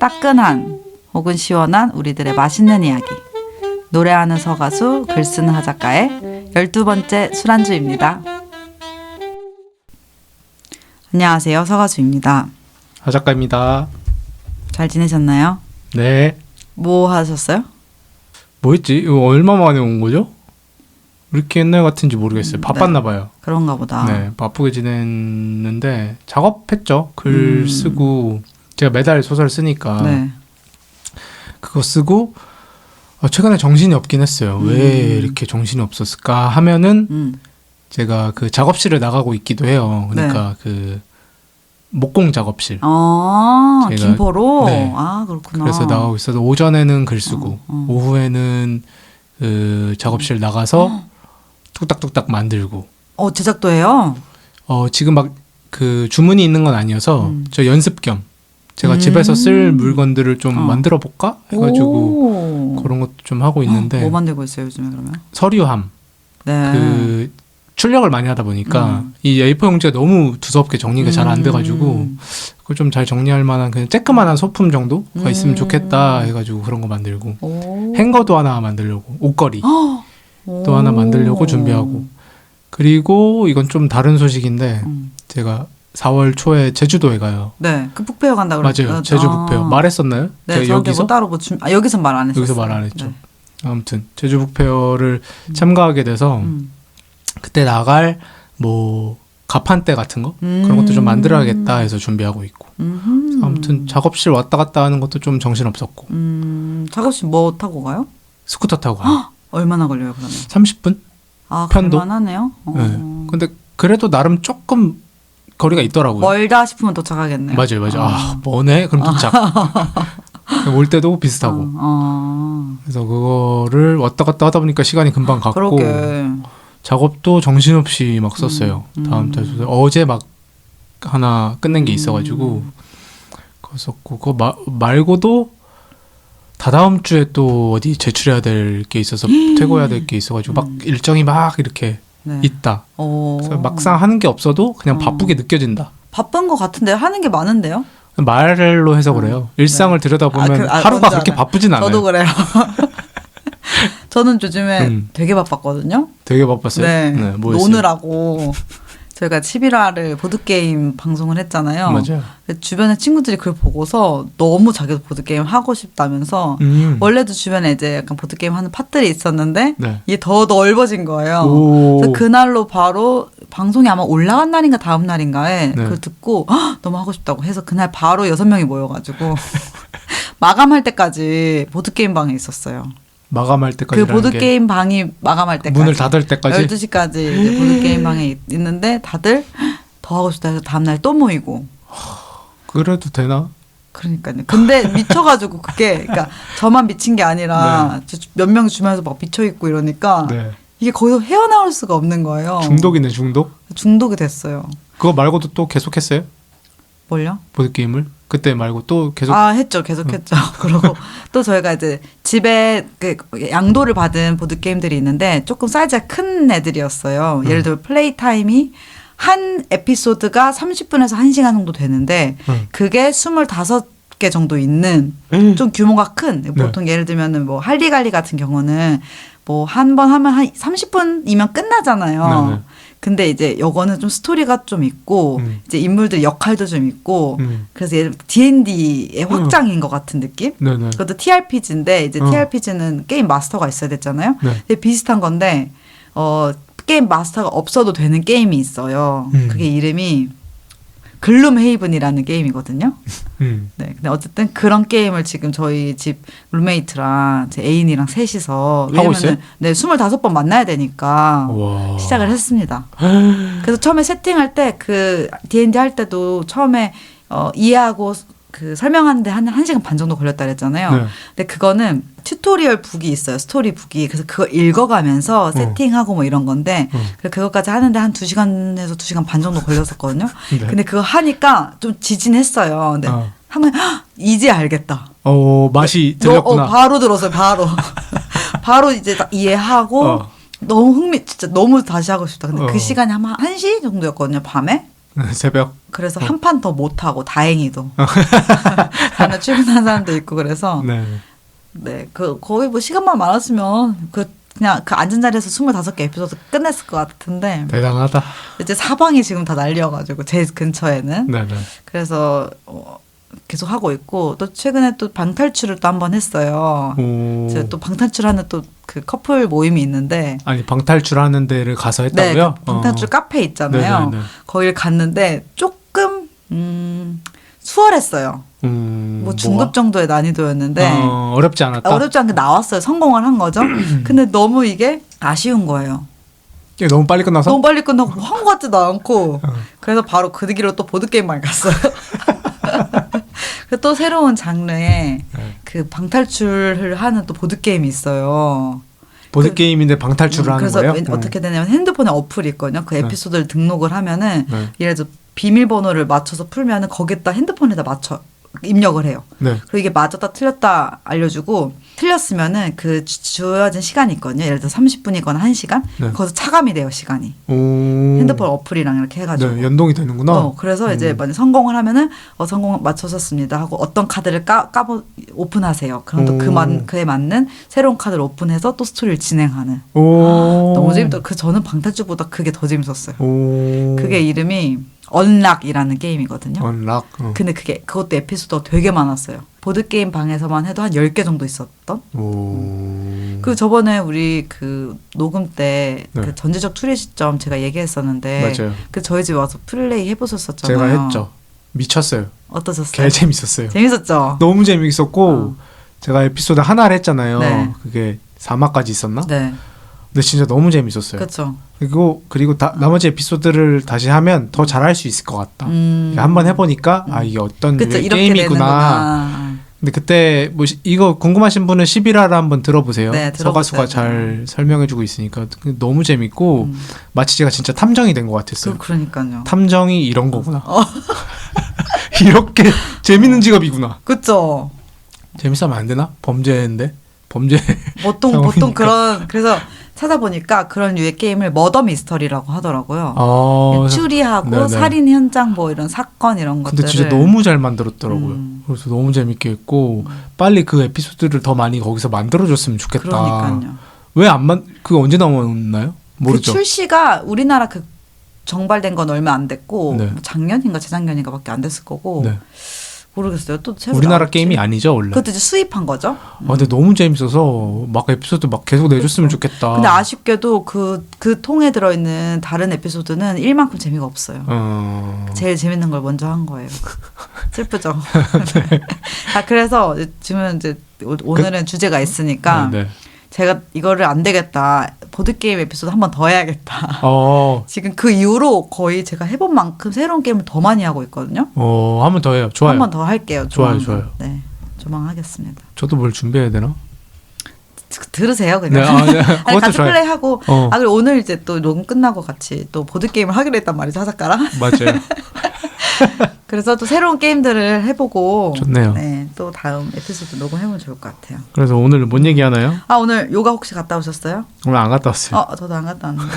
따끈한 혹은 시원한 우리들의 맛있는 이야기. 노래하는 서가수, 글쓰는 하작가의 12번째 술안주입니다. 안녕하세요. 서가수입니다. 하작가입니다. 잘 지내셨나요? 네. 뭐 하셨어요? 뭐 했지? 이거 얼마 만에 온 거죠? 왜 이렇게 옛날 같은지 모르겠어요. 바빴나 봐요. 그런가 보다. 네, 바쁘게 지냈는데 작업했죠. 글 쓰고 제가 매달 소설 쓰니까 네. 그거 쓰고 최근에 정신이 없긴 했어요. 왜 이렇게 정신이 없었을까 하면은 제가 그 작업실을 나가고 있기도 해요. 그러니까 그 목공 작업실. 아, 제가- 김포로? 네. 아, 그렇구나. 그래서 나가고 있어서 오전에는 글 쓰고 오후에는 그 작업실 나가서 뚝딱뚝딱 만들고. 제작도 해요? 지금 막 그 주문이 있는 건 아니어서 저 연습 겸 제가 집에서 쓸 물건들을 좀 만들어 볼까 해가지고 그런 것도 좀 하고 있는데 뭐 만들고 있어요, 요즘에 그러면? 서류함 네. 그 출력을 많이 하다 보니까 이 A4 용지가 너무 두껍게 정리가 잘 안 돼가지고 그걸 좀 잘 정리할 만한 그냥 쬐끄만한 소품 정도가 있으면 좋겠다 해가지고 그런 거 만들고 오. 행거도 하나 만들려고 옷걸이 오. 또 하나 만들려고 준비하고 그리고 이건 좀 다른 소식인데 제가 4월 초에 제주도에 가요. 네, 그 북페어 간다 그랬죠. 맞아요. 제주 북페어 말했었나요? 네, 제가 저한테 여기서 뭐 따로 여기서 말 안 했어요. 여기서 말 안 했죠. 네. 아무튼 제주 북페어를 참가하게 돼서 그때 나갈 뭐 가판대 같은 거 그런 것도 좀 만들어야겠다 해서 준비하고 있고. 아무튼 작업실 왔다 갔다 하는 것도 좀 정신 없었고. 작업실 뭐 타고 가요? 스쿠터 타고 가요. 얼마나 걸려요, 그러면? 30분? 아, 편도? 갈만하네요. 네. 근데 그래도 나름 조금 거리가 있더라고요. 멀다 싶으면 도착하겠네요. 맞아요. 아, 뭐네? 그럼 도착. 올 때도 비슷하고. 그래서 그거를 왔다 갔다 하다 보니까 시간이 금방 갔고 그러게. 작업도 정신없이 막 썼어요. 다음 달 소설 어제 막 하나 끝낸 게 있어가지고 그거 썼고 그거 말고도 다다음 주에 또 어디 제출해야 될 게 있어서 퇴고해야 될 게 있어가지고 막 일정이 막 이렇게 네. 있다. 오. 그래서 막상 하는 게 없어도 그냥 바쁘게 느껴진다. 바쁜 것 같은데 하는 게 많은데요? 말로 해서 그래요. 일상을 들여다보면 하루가 뭔지 그렇게 알아요. 바쁘진 않아요. 저도 그래요. 저는 요즘에 되게 바빴거든요. 되게 바빴어요. 네. 뭐 했어요? 노느라고 저희가 11화를 보드게임 방송을 했잖아요. 맞아요. 주변에 친구들이 그걸 보고서 너무 자기도 보드게임 하고 싶다면서 원래도 주변에 이제 약간 보드게임 하는 팟들이 있었는데 네. 이게 더 넓어진 거예요. 오. 그래서 그날로 바로 방송이 아마 올라간 날인가 다음 날인가에 네. 그걸 듣고 너무 하고 싶다고 해서 그날 바로 6명이 모여가지고 마감할 때까지 보드게임 방에 있었어요. 마감할 때까지 그 보드게임 방이 마감할 때까지 문을 닫을 때까지 12시까지 이제 보드게임 방에 있는데 다들 더 하고 싶다 해서 다음날 또 모이고 그래도 되나? 그러니까요. 근데 미쳐가지고 그게 그러니까 저만 미친 게 아니라 몇 명 주변에서 막 미쳐있고 이러니까 네. 이게 거기서 헤어나올 수가 없는 거예요. 중독이네 중독. 중독이 됐어요. 그거 말고도 또 계속했어요? 뭘요? 보드게임을? 그때 말고 또 계속 했죠. 계속 했죠. 그리고 또 저희가 이제 집에 그 양도를 받은 보드게임들이 있는데 조금 사이즈가 큰 애들이었어요. 예를 들어 플레이 타임이 한 에피소드가 30분에서 1시간 정도 되는데 그게 25개 정도 있는 좀 규모가 큰 보통 예를 들면은 뭐 할리갈리 같은 경우는 뭐 한 번 하면 한 30분이면 끝나잖아요. 네네. 근데 이제 요거는 좀 스토리가 좀 있고 이제 인물들 역할도 좀 있고 그래서 예를 들어 D&D의 확장인 것 같은 느낌? 네네. 그것도 TRPG인데 이제 TRPG는 게임 마스터가 있어야 됐잖아요. 네. 근데 비슷한 건데 게임 마스터가 없어도 되는 게임이 있어요. 그게 이름이 글룸헤이븐이라는 게임이거든요. 네, 근데 어쨌든 그런 게임을 지금 저희 집 룸메이트랑 제 애인이랑 셋이서 하고 있어요? 네, 25번 만나야 되니까 와. 시작을 했습니다. 그래서 처음에 세팅할 때 그 D&D 할 때도 처음에 이해하고 그 설명하는데 한 1시간 반 정도 걸렸다 그랬잖아요. 네. 근데 그거는 튜토리얼 북이 있어요. 스토리 북이. 그래서 그걸 읽어가면서 세팅하고 뭐 이런 건데 그것까지 하는데 한 2시간에서 2시간 반 정도 걸렸었거든요. 네. 근데 그거 하니까 좀 지진했어요. 근데 하면 이제 알겠다. 맛이 들렸구나. 바로 들었어요. 바로. 바로 이제 딱 이해하고 너무 진짜 너무 다시 하고 싶다. 근데 그 시간이 아마 1시 정도였거든요. 밤에. 새벽. 그래서 한 판 더 못하고 다행히도 다음날 출근한 사람도 있고 그래서 네. 네, 그 거의 뭐 시간만 많았으면 그냥 그 앉은 자리에서 25개 에피소드 끝냈을 것 같은데 대단하다. 이제 사방이 지금 다 날려가지고 제 근처에는 네네. 그래서 계속 하고 있고 또 최근에 또 방탈출을 또 한 번 했어요. 오. 제가 또 방탈출하는 또 그 커플 모임이 있는데 아니 방탈출하는 데를 가서 했다고요? 네, 그 방탈출 카페 있잖아요. 네네네. 거길 갔는데 조금 수월했어요. 뭐 중급 뭐가? 정도의 난이도였는데 어렵지 않았다. 어렵지 않게 나왔어요. 성공을 한 거죠. 근데 너무 이게 아쉬운 거예요. 이게 너무 빨리 끝나서? 너무 빨리 끝나고 뭐 한 것 같지도 않고 그래서 바로 그 뒤로 또 보드게임만 갔어요. 또 새로운 장르의 네. 그 방탈출을 하는 또 보드게임이 있어요. 보드 게임인데 방탈출을 하는 그래서 거예요? 어떻게 되냐면 핸드폰에 어플이 있거든요. 그 에피소드를 등록을 하면은 네. 예를 들어 비밀번호를 맞춰서 풀면은 거기다 핸드폰에다 맞춰 입력을 해요. 네. 그리고 이게 맞았다 틀렸다 알려주고 틀렸으면은 그 주어진 시간이 있거든요. 예를 들어 30분이거나 1시간. 네. 거기서 차감이 돼요, 시간이. 오. 핸드폰 어플이랑 이렇게 해가지고. 네, 연동이 되는구나. 그래서 이제 만약 성공을 하면은 성공 맞춰졌습니다 하고 어떤 카드를 오픈하세요. 그럼 또 그에 맞는 새로운 카드를 오픈해서 또 스토리를 진행하는. 오. 너무 재밌다. 저는 방탈출보다 그게 더 재밌었어요. 오. 그게 이름이 언락이라는 게임이거든요. 언락. 근데 그것도 에피소드가 되게 많았어요. 보드게임 방에서만 해도 한 10개 정도 있었던. 오. 그 저번에 우리 그 녹음 때 네. 그 전지적 추리 시점 제가 얘기했었는데 맞아요. 그 저희 집 와서 플레이 해보셨었잖아요. 제가 했죠. 미쳤어요. 어떠셨어요? 개 재밌었어요. 재밌었죠? 너무 재밌었고 제가 에피소드 하나를 했잖아요. 네. 그게 4화까지 있었나? 네. 근데 진짜 너무 재밌었어요. 그렇죠. 그리고 나머지 에피소드를 다시 하면 더 잘할 수 있을 것 같다. 한번 해보니까 이게 어떤 그쵸, 이렇게 게임이구나. 되는구나. 근데 그때 뭐 이거 궁금하신 분은 11화를 한번 들어보세요. 네, 들어보세요. 서가수가 잘 설명해주고 있으니까 너무 재밌고 마치 제가 진짜 탐정이 된 것 같았어요. 그러니까요. 탐정이 이런 거구나. 이렇게 재밌는 직업이구나. 그렇죠. 재밌으면 안 되나? 범죄인데 범죄. 보통 그래서 찾아보니까 그런 류의 게임을 머더 미스터리라고 하더라고요. 추리하고 네네. 살인 현장 뭐 이런 사건 이런 것들을. 근데 진짜 너무 잘 만들었더라고요. 그래서 너무 재밌게 했고 빨리 그 에피소드를 더 많이 거기서 만들어줬으면 좋겠다. 그러니까요. 왜 그거 언제 나왔나요? 모르죠. 그 출시가 우리나라 그 정발된 건 얼마 안 됐고 네. 뭐 작년인가 재작년인가밖에 안 됐을 거고 네. 모르겠어요. 또 새로 우리나라 나왔지. 게임이 아니죠 원래. 그것도 이제 수입한 거죠. 근데 너무 재밌어서 막 에피소드 막 계속 내줬으면 좋겠다. 근데 아쉽게도 그 통에 들어있는 다른 에피소드는 1만큼 재미가 없어요. 제일 재밌는 걸 먼저 한 거예요. 슬프죠. 네. 그래서 지금 이제 오늘은 주제가 있으니까 네. 제가 이거를 안 되겠다. 보드게임 에피소드 한 번 더 해야겠다. 지금 그 이후로 거의 제가 해본 만큼 새로운 게임을 더 많이 하고 있거든요. 한 번 더 해요. 좋아요. 한 번 더 할게요. 좋아요, 조만간. 좋아요. 네, 조만간 하겠습니다. 저도 뭘 준비해야 되나? 들으세요 그냥. 네, 아니, 그것도 같이 좋아요. 플레이 하고. 어. 그리고 오늘 이제 또 녹음 끝나고 같이 또 보드 게임을 하기로 했단 말이죠 하작가랑. 맞아요. 그래서 또 새로운 게임들을 해보고. 좋네요. 네, 또 다음 에피소드 녹음해보면 좋을 것 같아요. 그래서 오늘 뭔 얘기 하나요? 오늘 요가 혹시 갔다 오셨어요? 오늘 안 갔다 왔어요. 저도 안 갔다 왔는데.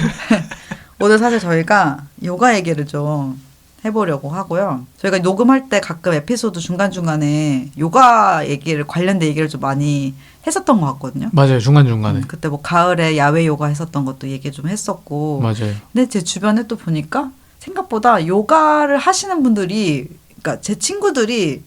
오늘 사실 저희가 요가 얘기를 좀 해보려고 하고요. 저희가 녹음할 때 가끔 에피소드 중간중간에 요가 관련된 얘기를 좀 많이 했었던 것 같거든요. 맞아요. 중간중간에. 그때 뭐 가을에 야외 요가 했었던 것도 얘기 좀 했었고. 맞아요. 근데 제 주변에 또 보니까 생각보다 요가를 하시는 분들이, 그러니까 제 친구들이,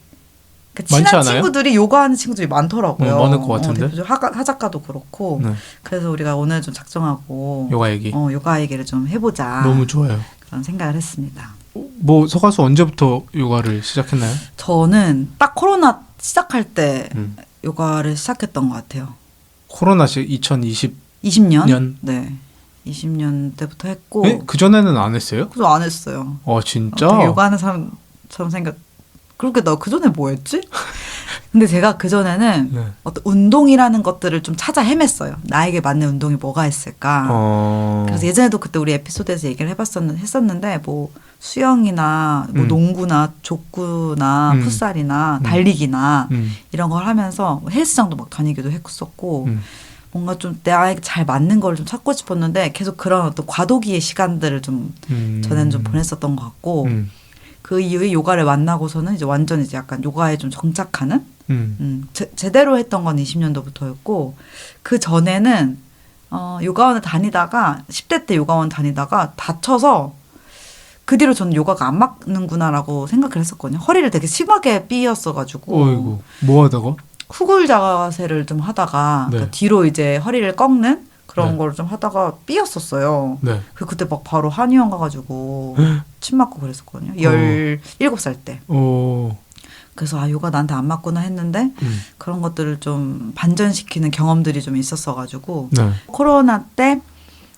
친한 많지 않아요? 친구들이 요가하는 친구들이 많더라고요. 많을 것 같은데? 대표적으로 하작가도 그렇고. 네. 그래서 우리가 오늘 좀 작정하고 요가 얘기. 요가 얘기를 좀 해보자. 너무 좋아요. 그런 생각을 했습니다. 뭐 서가수 언제부터 요가를 시작했나요? 저는 딱 코로나 시작할 때 음. 요가를 시작했던 것 같아요. 코로나 2020. 20년? 년? 네. 20년 때부터 했고. 그 전에는 안 했어요? 그래서 안 했어요. 진짜? 되게 요가하는 사람처럼 그렇게 나 그 전에 뭐 했지? 근데 제가 그 전에는 네. 어떤 운동이라는 것들을 좀 찾아 헤맸어요. 나에게 맞는 운동이 뭐가 있을까? 그래서 예전에도 그때 우리 에피소드에서 얘기를 했었는데 뭐 수영이나 뭐 농구나 족구나 풋살이나 달리기나 이런 걸 하면서 헬스장도 막 다니기도 했었고 뭔가 좀 나에게 잘 맞는 걸 좀 찾고 싶었는데 계속 그런 어떤 과도기의 시간들을 좀 전에는 좀 보냈었던 것 같고 그 이후에 요가를 만나고서는 이제 완전 이제 약간 요가에 좀 정착하는 제대로 했던 건 20년도부터였고 그 전에는 요가원을 다니다가 10대 때 요가원 다니다가 다쳐서 그 뒤로 저는 요가가 안 맞는구나라고 생각을 했었거든요. 허리를 되게 심하게 삐었어가지고 어이구 뭐 하다가? 후굴 자세를 좀 하다가 네. 그러니까 뒤로 이제 허리를 꺾는 그런 네. 걸 좀 하다가 삐었었어요. 네. 그때 막 바로 한의원 가가지고 침 맞고 그랬었거든요. 17살 때. 오. 그래서 요가 나한테 안 맞구나 했는데 그런 것들을 좀 반전시키는 경험들이 좀 있었어가지고 네. 코로나 때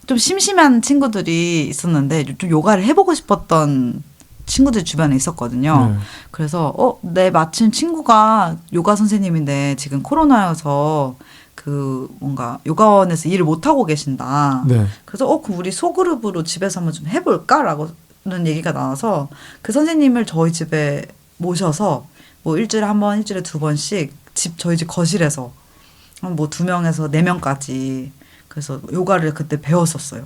좀 심심한 친구들이 있었는데 좀 요가를 해보고 싶었던 친구들 주변에 있었거든요. 네. 그래서 내 마침 친구가 요가 선생님인데 지금 코로나여서 그 뭔가 요가원에서 일을 못 하고 계신다. 네. 그래서 그럼 우리 소그룹으로 집에서 한번 좀 해볼까라고는 얘기가 나와서 그 선생님을 저희 집에 모셔서 뭐 일주일에 한 번, 일주일에 두 번씩 저희 집 거실에서 뭐 2명에서 4명까지 그래서 요가를 그때 배웠었어요.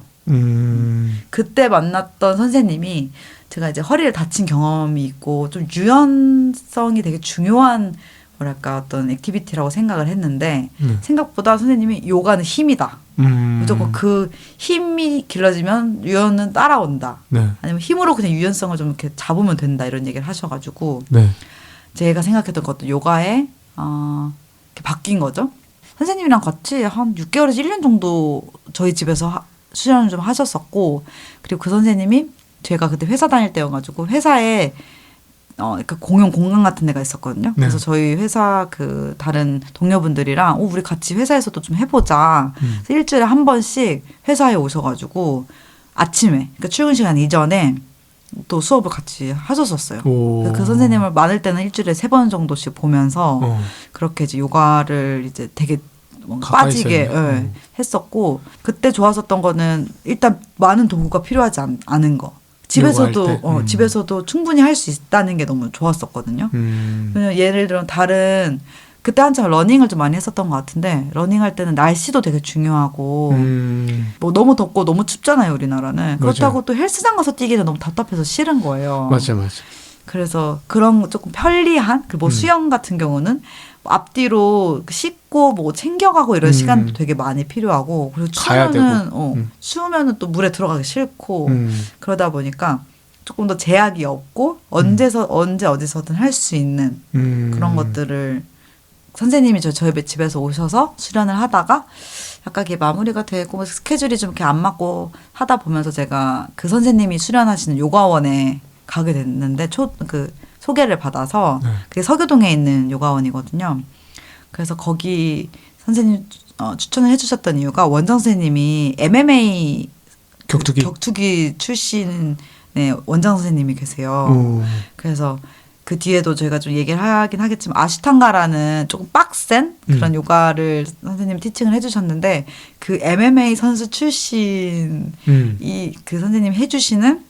그때 만났던 선생님이 제가 이제 허리를 다친 경험이 있고 좀 유연성이 되게 중요한 뭐랄까 어떤 액티비티라고 생각을 했는데 생각보다 선생님이 요가는 힘이다. 무조건 그 힘이 길러지면 유연은 따라온다. 네. 아니면 힘으로 그냥 유연성을 좀 이렇게 잡으면 된다 이런 얘기를 하셔가지고 네. 제가 생각했던 것도 요가에 이렇게 바뀐 거죠. 선생님이랑 같이 한 6개월에서 1년 정도 저희 집에서 수련을 좀 하셨었고 그리고 그 선생님이 제가 그때 회사 다닐 때여가지고 회사에 그러니까 공용 공간 같은 데가 있었거든요. 네. 그래서 저희 회사 그 다른 동료분들이랑 우리 같이 회사에서도 좀 해보자. 그래서 일주일에 한 번씩 회사에 오셔가지고 아침에 그러니까 출근 시간 이전에 또 수업을 같이 하셨었어요. 그 선생님을 많을 때는 일주일에 3번 정도씩 보면서 그렇게 이제 요가를 이제 되게 뭔가 빠지게 했었고 그때 좋았었던 거는 일단 많은 도구가 필요하지 않은 거. 집에서도 집에서도 충분히 할 수 있다는 게 너무 좋았었거든요. 왜냐면 예를 들어 다른 그때 한참 러닝을 좀 많이 했었던 것 같은데 러닝할 때는 날씨도 되게 중요하고 뭐 너무 덥고 너무 춥잖아요 우리나라는. 그렇다고 또 헬스장 가서 뛰기는 너무 답답해서 싫은 거예요. 맞아. 그래서 그런 조금 편리한 뭐 수영 같은 경우는 앞뒤로 씻고 뭐 챙겨가고 이런 시간도 되게 많이 필요하고 그리고 추우면은 추우면은 또 물에 들어가기 싫고 그러다 보니까 조금 더 제약이 없고 언제 어디서든 할 수 있는 그런 것들을 선생님이 저희 집에서 오셔서 수련을 하다가 약간 이게 마무리가 되고 스케줄이 좀 이렇게 안 맞고 하다 보면서 제가 그 선생님이 수련하시는 요가원에 가게 됐는데 그 소개를 받아서 그게 서교동에 있는 요가원이거든요. 그래서 거기 선생님 추천을 해주셨던 이유가 원장 선생님이 MMA 격투기 출신의 원장 선생님이 계세요. 그래서 그 뒤에도 저희가 좀 얘기를 하긴 하겠지만 아시탄가라는 조금 빡센 그런 요가를 선생님이 티칭을 해주셨는데 그 MMA 선수 출신이 그 선생님이 해주시는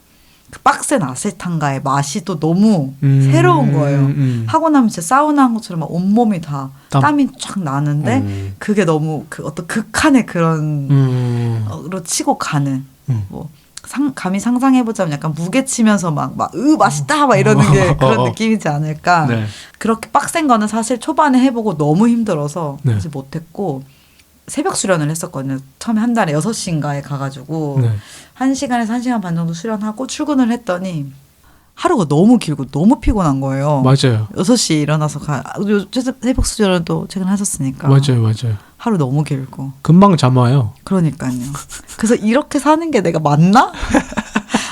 그 빡센 아시탄가의 맛이 또 너무 새로운 거예요. 하고 나면 진짜 사우나 한 것처럼 막 온몸이 다 땀이 쫙 나는데 그게 너무 그 어떤 극한의 그런 로 치고 가는 뭐 감히 상상해보자면 약간 무게치면서 맛있다 막 이러는 게 그런 느낌이지 않을까. 네. 그렇게 빡센 거는 사실 초반에 해보고 너무 힘들어서 네. 하지 못했고 새벽 수련을 했었거든요. 처음에 한 달에 6시인가에 가가지고 1시간에서 1시간 반 정도 수련하고 출근을 했더니 하루가 너무 길고 너무 피곤한 거예요. 맞아요. 6시에 일어나서 새벽 수련을 또 최근에 하셨으니까. 맞아요. 하루 너무 길고. 금방 잠 와요. 그러니까요. 그래서 이렇게 사는 게 내가 맞나?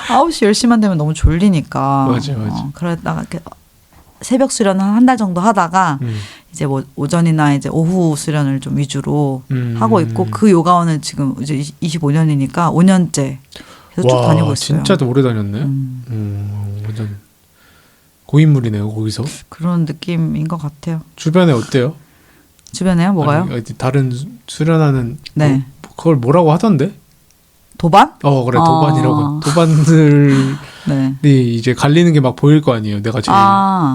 9시 10시만 되면 너무 졸리니까. 맞아요. 그러다가 이렇게 새벽 수련을 한 달 정도 하다가 이제 뭐 오전이나 이제 오후 수련을 좀 위주로 하고 있고 그 요가원은 지금 이제 25년이니까 5년째 계속 쭉 다니고 있어요. 진짜 오래 다녔네. 완전 고인물이네요 거기서. 그런 느낌인 것 같아요. 주변에 어때요? 주변에요? 뭐가요? 아니, 다른 수련하는 네. 그걸 뭐라고 하던데? 도반? 그래 도반이라고. 도반들이 네. 이제 갈리는 게 막 보일 거 아니에요. 내가 제일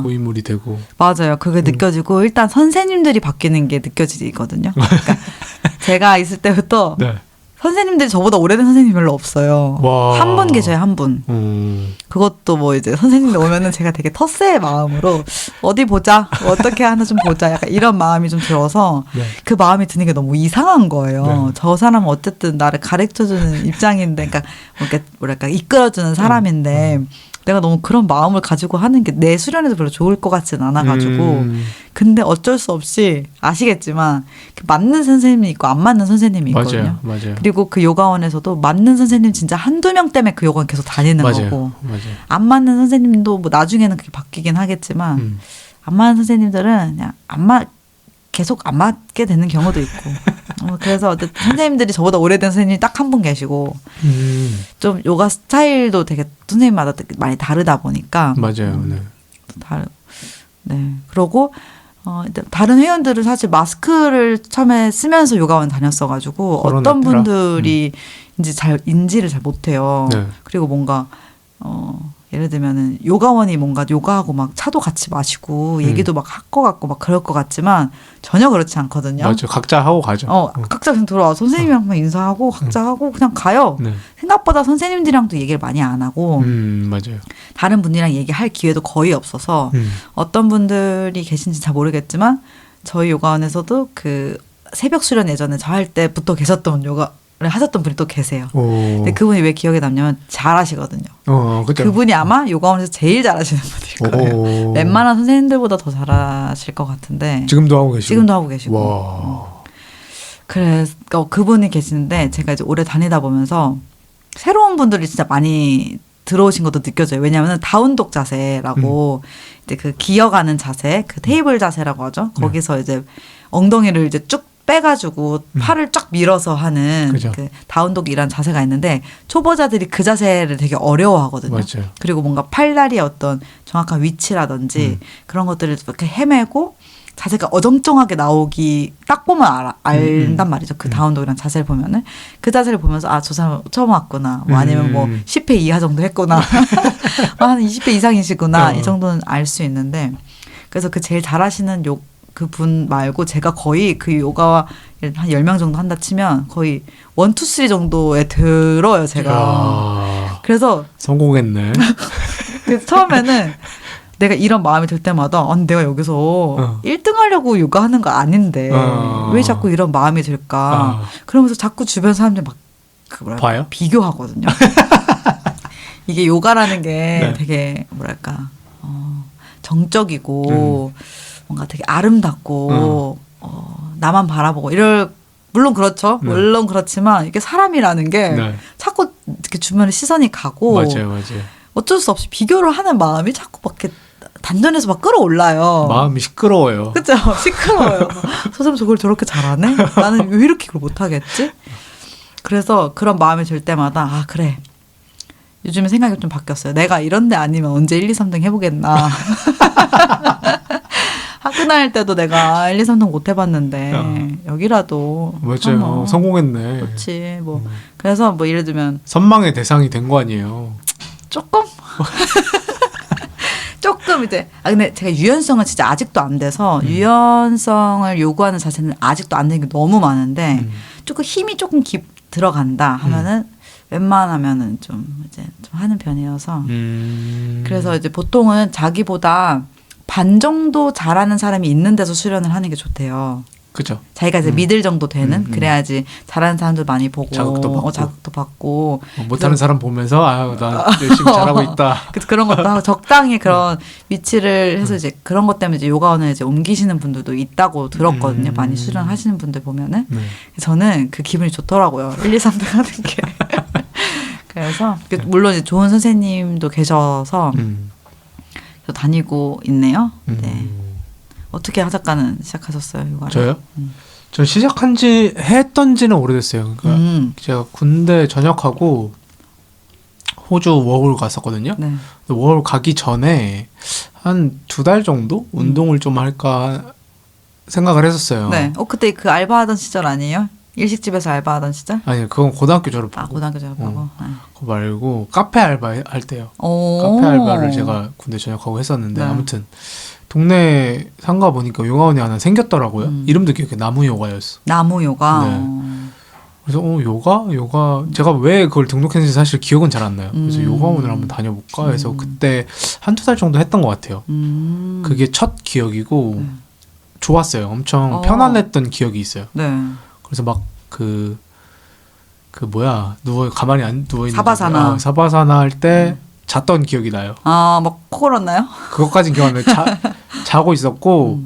고인물이 되고. 맞아요. 그게 느껴지고 일단 선생님들이 바뀌는 게 느껴지거든요. 그러니까 제가 있을 때부터 네. 선생님들이 저보다 오래된 선생님이 별로 없어요. 와. 한 분 계셔요, 한 분. 그것도 뭐 이제 선생님들 오면은 제가 되게 텃세의 마음으로 어디 보자, 뭐 어떻게 하나 좀 보자, 약간 이런 마음이 좀 들어서 네. 그 마음이 드는 게 너무 이상한 거예요. 네. 저 사람은 어쨌든 나를 가르쳐주는 입장인데, 그러니까 뭐랄까 이끌어주는 사람인데 내가 너무 그런 마음을 가지고 하는 게 내 수련에도 별로 좋을 것 같지는 않아가지고 근데 어쩔 수 없이 아시겠지만 맞는 선생님이 있고 안 맞는 선생님이 있거든요. 맞아요. 그리고 그 요가원에서도 맞는 선생님 진짜 한두 명 때문에 그 요가원 계속 다니는 거고 맞아요. 안 맞는 선생님도 뭐 나중에는 그게 바뀌긴 하겠지만 안 맞는 선생님들은 그냥 계속 안 맞게 되는 경우도 있고 그래서 어쨌든 선생님들이 저보다 오래된 선생님이 딱 한 분 계시고 좀 요가 스타일도 되게 선생님마다 되게 많이 다르다 보니까 맞아요. 네. 네. 그러고 다른 회원들은 사실 마스크를 처음에 쓰면서 요가원 다녔어가지고 코로나 어떤 때라? 분들이 이제 잘 인지를 잘 못해요. 네. 그리고 뭔가 예를 들면은 요가원이 뭔가 요가하고 막 차도 같이 마시고 얘기도 막 할 것 같고 막 그럴 것 같지만 전혀 그렇지 않거든요. 맞아요. 각자 하고 가죠. 각자 그냥 들어와 선생님이랑 인사하고 각자 하고 그냥 가요. 네. 생각보다 선생님들이랑도 얘기를 많이 안 하고 맞아요. 다른 분이랑 얘기할 기회도 거의 없어서 어떤 분들이 계신지 잘 모르겠지만 저희 요가원에서도 그 새벽 수련 예전에 저 할 때부터 계셨던 요가를 하셨던 분이 또 계세요. 근데 그분이 왜 기억에 남냐면 잘하시거든요. 그쵸. 그분이 아마 요가원에서 제일 잘하시는 분일 거예요. 웬만한 선생님들보다 더 잘하실 것 같은데 지금도 하고 계시고. 지금도 하고 계시고. 와. 그래서 그분이 계시는데 제가 이제 오래 다니다 보면서 새로운 분들이 진짜 많이 들어오신 것도 느껴져요. 왜냐하면 다운독 자세라고 이제 그 기어가는 자세, 그 테이블 자세라고 하죠. 거기서 이제 엉덩이를 이제 쭉 빼가지고 팔을 쫙 밀어서 하는 그죠. 그 다운독이란 자세가 있는데 초보자들이 그 자세를 되게 어려워하거든요. 맞아요. 그리고 뭔가 팔다리의 어떤 정확한 위치라든지 그런 것들을 이렇게 헤매고 자세가 어정쩡하게 나오기 딱 보면 알단 말이죠. 그 다운독이란 자세를 보면은 그 자세를 보면서 아, 저 사람 처음 왔구나. 뭐 아니면 뭐 10회 이하 정도 했구나. 한 20회 이상이시구나. 이 정도는 알 수 있는데 그래서 그 제일 잘하시는 그분 말고 제가 거의 그 요가와 한 10명 정도 한다 치면 거의 1, 2, 3 정도에 들어요, 제가. 야, 그래서 성공했네. 그래서 처음에는 내가 이런 마음이 들 때마다 아니 내가 여기서 1등 하려고 요가 하는 거 아닌데 왜 자꾸 이런 마음이 들까? 그러면서 자꾸 주변 사람들 막 봐요? 비교하거든요. 이게 요가라는 게 네. 되게 뭐랄까 정적이고 뭔가 되게 아름답고 나만 바라보고 물론 그렇죠. 네. 물론 그렇지만 이게 사람이라는 게 네. 자꾸 이렇게 주변에 시선이 가고 맞아요. 어쩔 수 없이 비교를 하는 마음이 자꾸 막 이렇게 단전에서 막 끌어올라요. 마음이 시끄러워요. 그죠? 시끄러워요. 저 사람 저걸 저렇게 잘하네? 나는 왜 이렇게 그걸 못하겠지? 그래서 그런 마음이 들 때마다 아 그래. 요즘에 생각이 좀 바뀌었어요. 내가 이런 데 아니면 언제 1, 2, 3등 해보겠나. 학교 다닐 때도 내가 1, 2, 3등 못 해봤는데 여기라도 맞아요. 성공했네. 그렇지. 뭐 그래서 뭐 예를 들면 선망의 대상이 된 거 아니에요. 조금 이제 근데 제가 유연성은 진짜 아직도 안 돼서 유연성을 요구하는 자세는 아직도 안 되는 게 너무 많은데 조금 힘이 조금 들어간다 하면은 웬만하면은 좀 이제 좀 하는 편이어서 그래서 이제 보통은 자기보다 반 정도 잘하는 사람이 있는 데서 수련을 하는 게 좋대요. 그죠. 자기가 이제 믿을 정도 되는 그래야지 잘하는 사람들 많이 보고 자극도 받고 못하는 사람 보면서 아유 나 열심히 잘하고 있다. 그런 것도 하고 적당히 그런 위치를 해서 이제 그런 것 때문에 이제 요가원을 이제 옮기시는 분들도 있다고 들었거든요. 많이 수련하시는 분들 보면은 저는 그 기분이 좋더라고요. 1, 2, 3등 하는 게. 그래서 물론 이제 좋은 선생님도 계셔서 다니고 있네요. 네. 어떻게 하작가는 시작하셨어요? 요가를? 저요? 저 했던 지는 오래됐어요. 그러니까 제가 군대 전역하고 호주 워홀 갔었거든요. 네. 워홀 가기 전에 한 2달 정도 운동을 좀 할까 생각을 했었어요. 네. 그때 그 알바하던 시절 아니에요? 일식집에서 알바하던 시절? 아니 그건 고등학교 졸업하고. 고등학교 졸업하고. 그거 말고 카페 알바 할 때요. 오. 카페 알바를 제가 군대 전역하고 했었는데 네. 아무튼 동네 상가 보니까 요가원이 하나 생겼더라고요. 이름도 기억해. 나무 요가였어. 나무 요가. 네. 그래서 요가 제가 왜 그걸 등록했는지 사실 기억은 잘 안 나요. 그래서 요가원을 한번 다녀볼까 해서 그때 한두 달 정도 했던 것 같아요. 그게 첫 기억이고 좋았어요. 엄청 편안했던 기억이 있어요. 네. 그래서 막 뭐야 가만히 안 누워 있는 사바사나. 사바사나 할 때 잤던 기억이 나요. 막 코 골었나요? 그것까진 기억 안 나요. 자고 있었고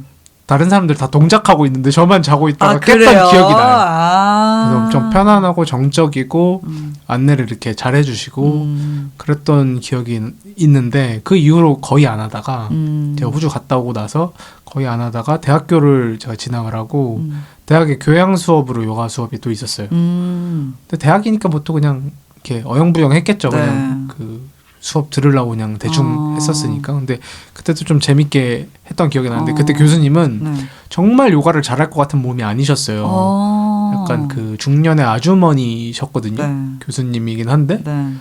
다른 사람들 다 동작하고 있는데 저만 자고 있다가 깼던 그래요? 기억이 나요. 그래서 엄청 편안하고 정적이고 안내를 이렇게 잘 해주시고 그랬던 기억이 있는데 그 이후로 거의 안 하다가 제가 호주 갔다 오고 나서 거의 안 하다가 대학교를 제가 진학을 하고 대학에 교양 수업으로 요가 수업이 또 있었어요. 근데 대학이니까 보통 그냥 이렇게 어영부영 했겠죠. 네. 그냥 그 수업 들으려고 그냥 대충 했었으니까. 근데 그때도 좀 재밌게 했던 기억이 나는데 그때 교수님은 네. 정말 요가를 잘할 것 같은 몸이 아니셨어요. 약간 그 중년의 아주머니셨거든요. 네. 교수님이긴 한데 네.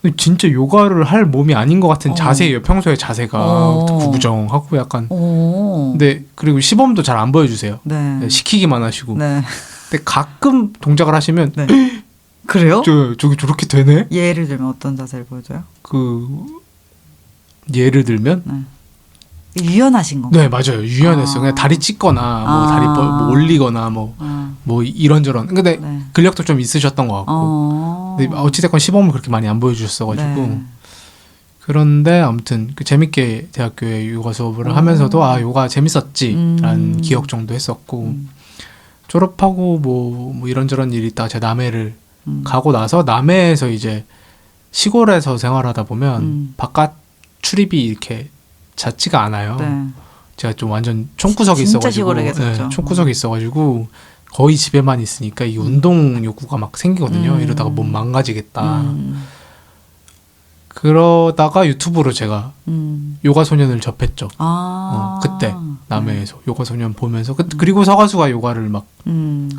근데 진짜 요가를 할 몸이 아닌 것 같은 자세예요. 평소에 자세가 구부정하고 약간. 근데 그리고 시범도 잘 안 보여주세요. 네. 시키기만 하시고. 네. 근데 가끔 동작을 하시면 네. 그래요? 저기 저렇게 되네? 예를 들면 어떤 자세를 보여줘요? 예를 들면 네. 유연하신 건가요? 네 맞아요. 유연했어요. 그냥 다리 찢거나 뭐 다리 뭐 올리거나 뭐 이런저런. 근데 네. 근력도 좀 있으셨던 것 같고. 근데 어찌됐건 시범을 그렇게 많이 안 보여주셨어가지고. 네. 그런데 아무튼 그 재밌게 대학교에 요가 수업을 하면서도 요가 재밌었지라는 기억 정도 했었고 졸업하고 뭐 이런저런 일이 있다가 제가 남해를 가고 나서 남해에서 이제 시골에서 생활하다 보면 바깥 출입이 이렇게 잦지가 않아요. 네. 제가 좀 완전 총구석에 진짜 있어가지고 시골에 계셨죠. 총구석에 있어가지고 거의 집에만 있으니까 이 운동 욕구가 막 생기거든요. 이러다가 몸 망가지겠다. 그러다가 유튜브로 제가 요가 소년을 접했죠. 그때 남해에서 요가 소년 보면서 그리고 서가수가 요가를 막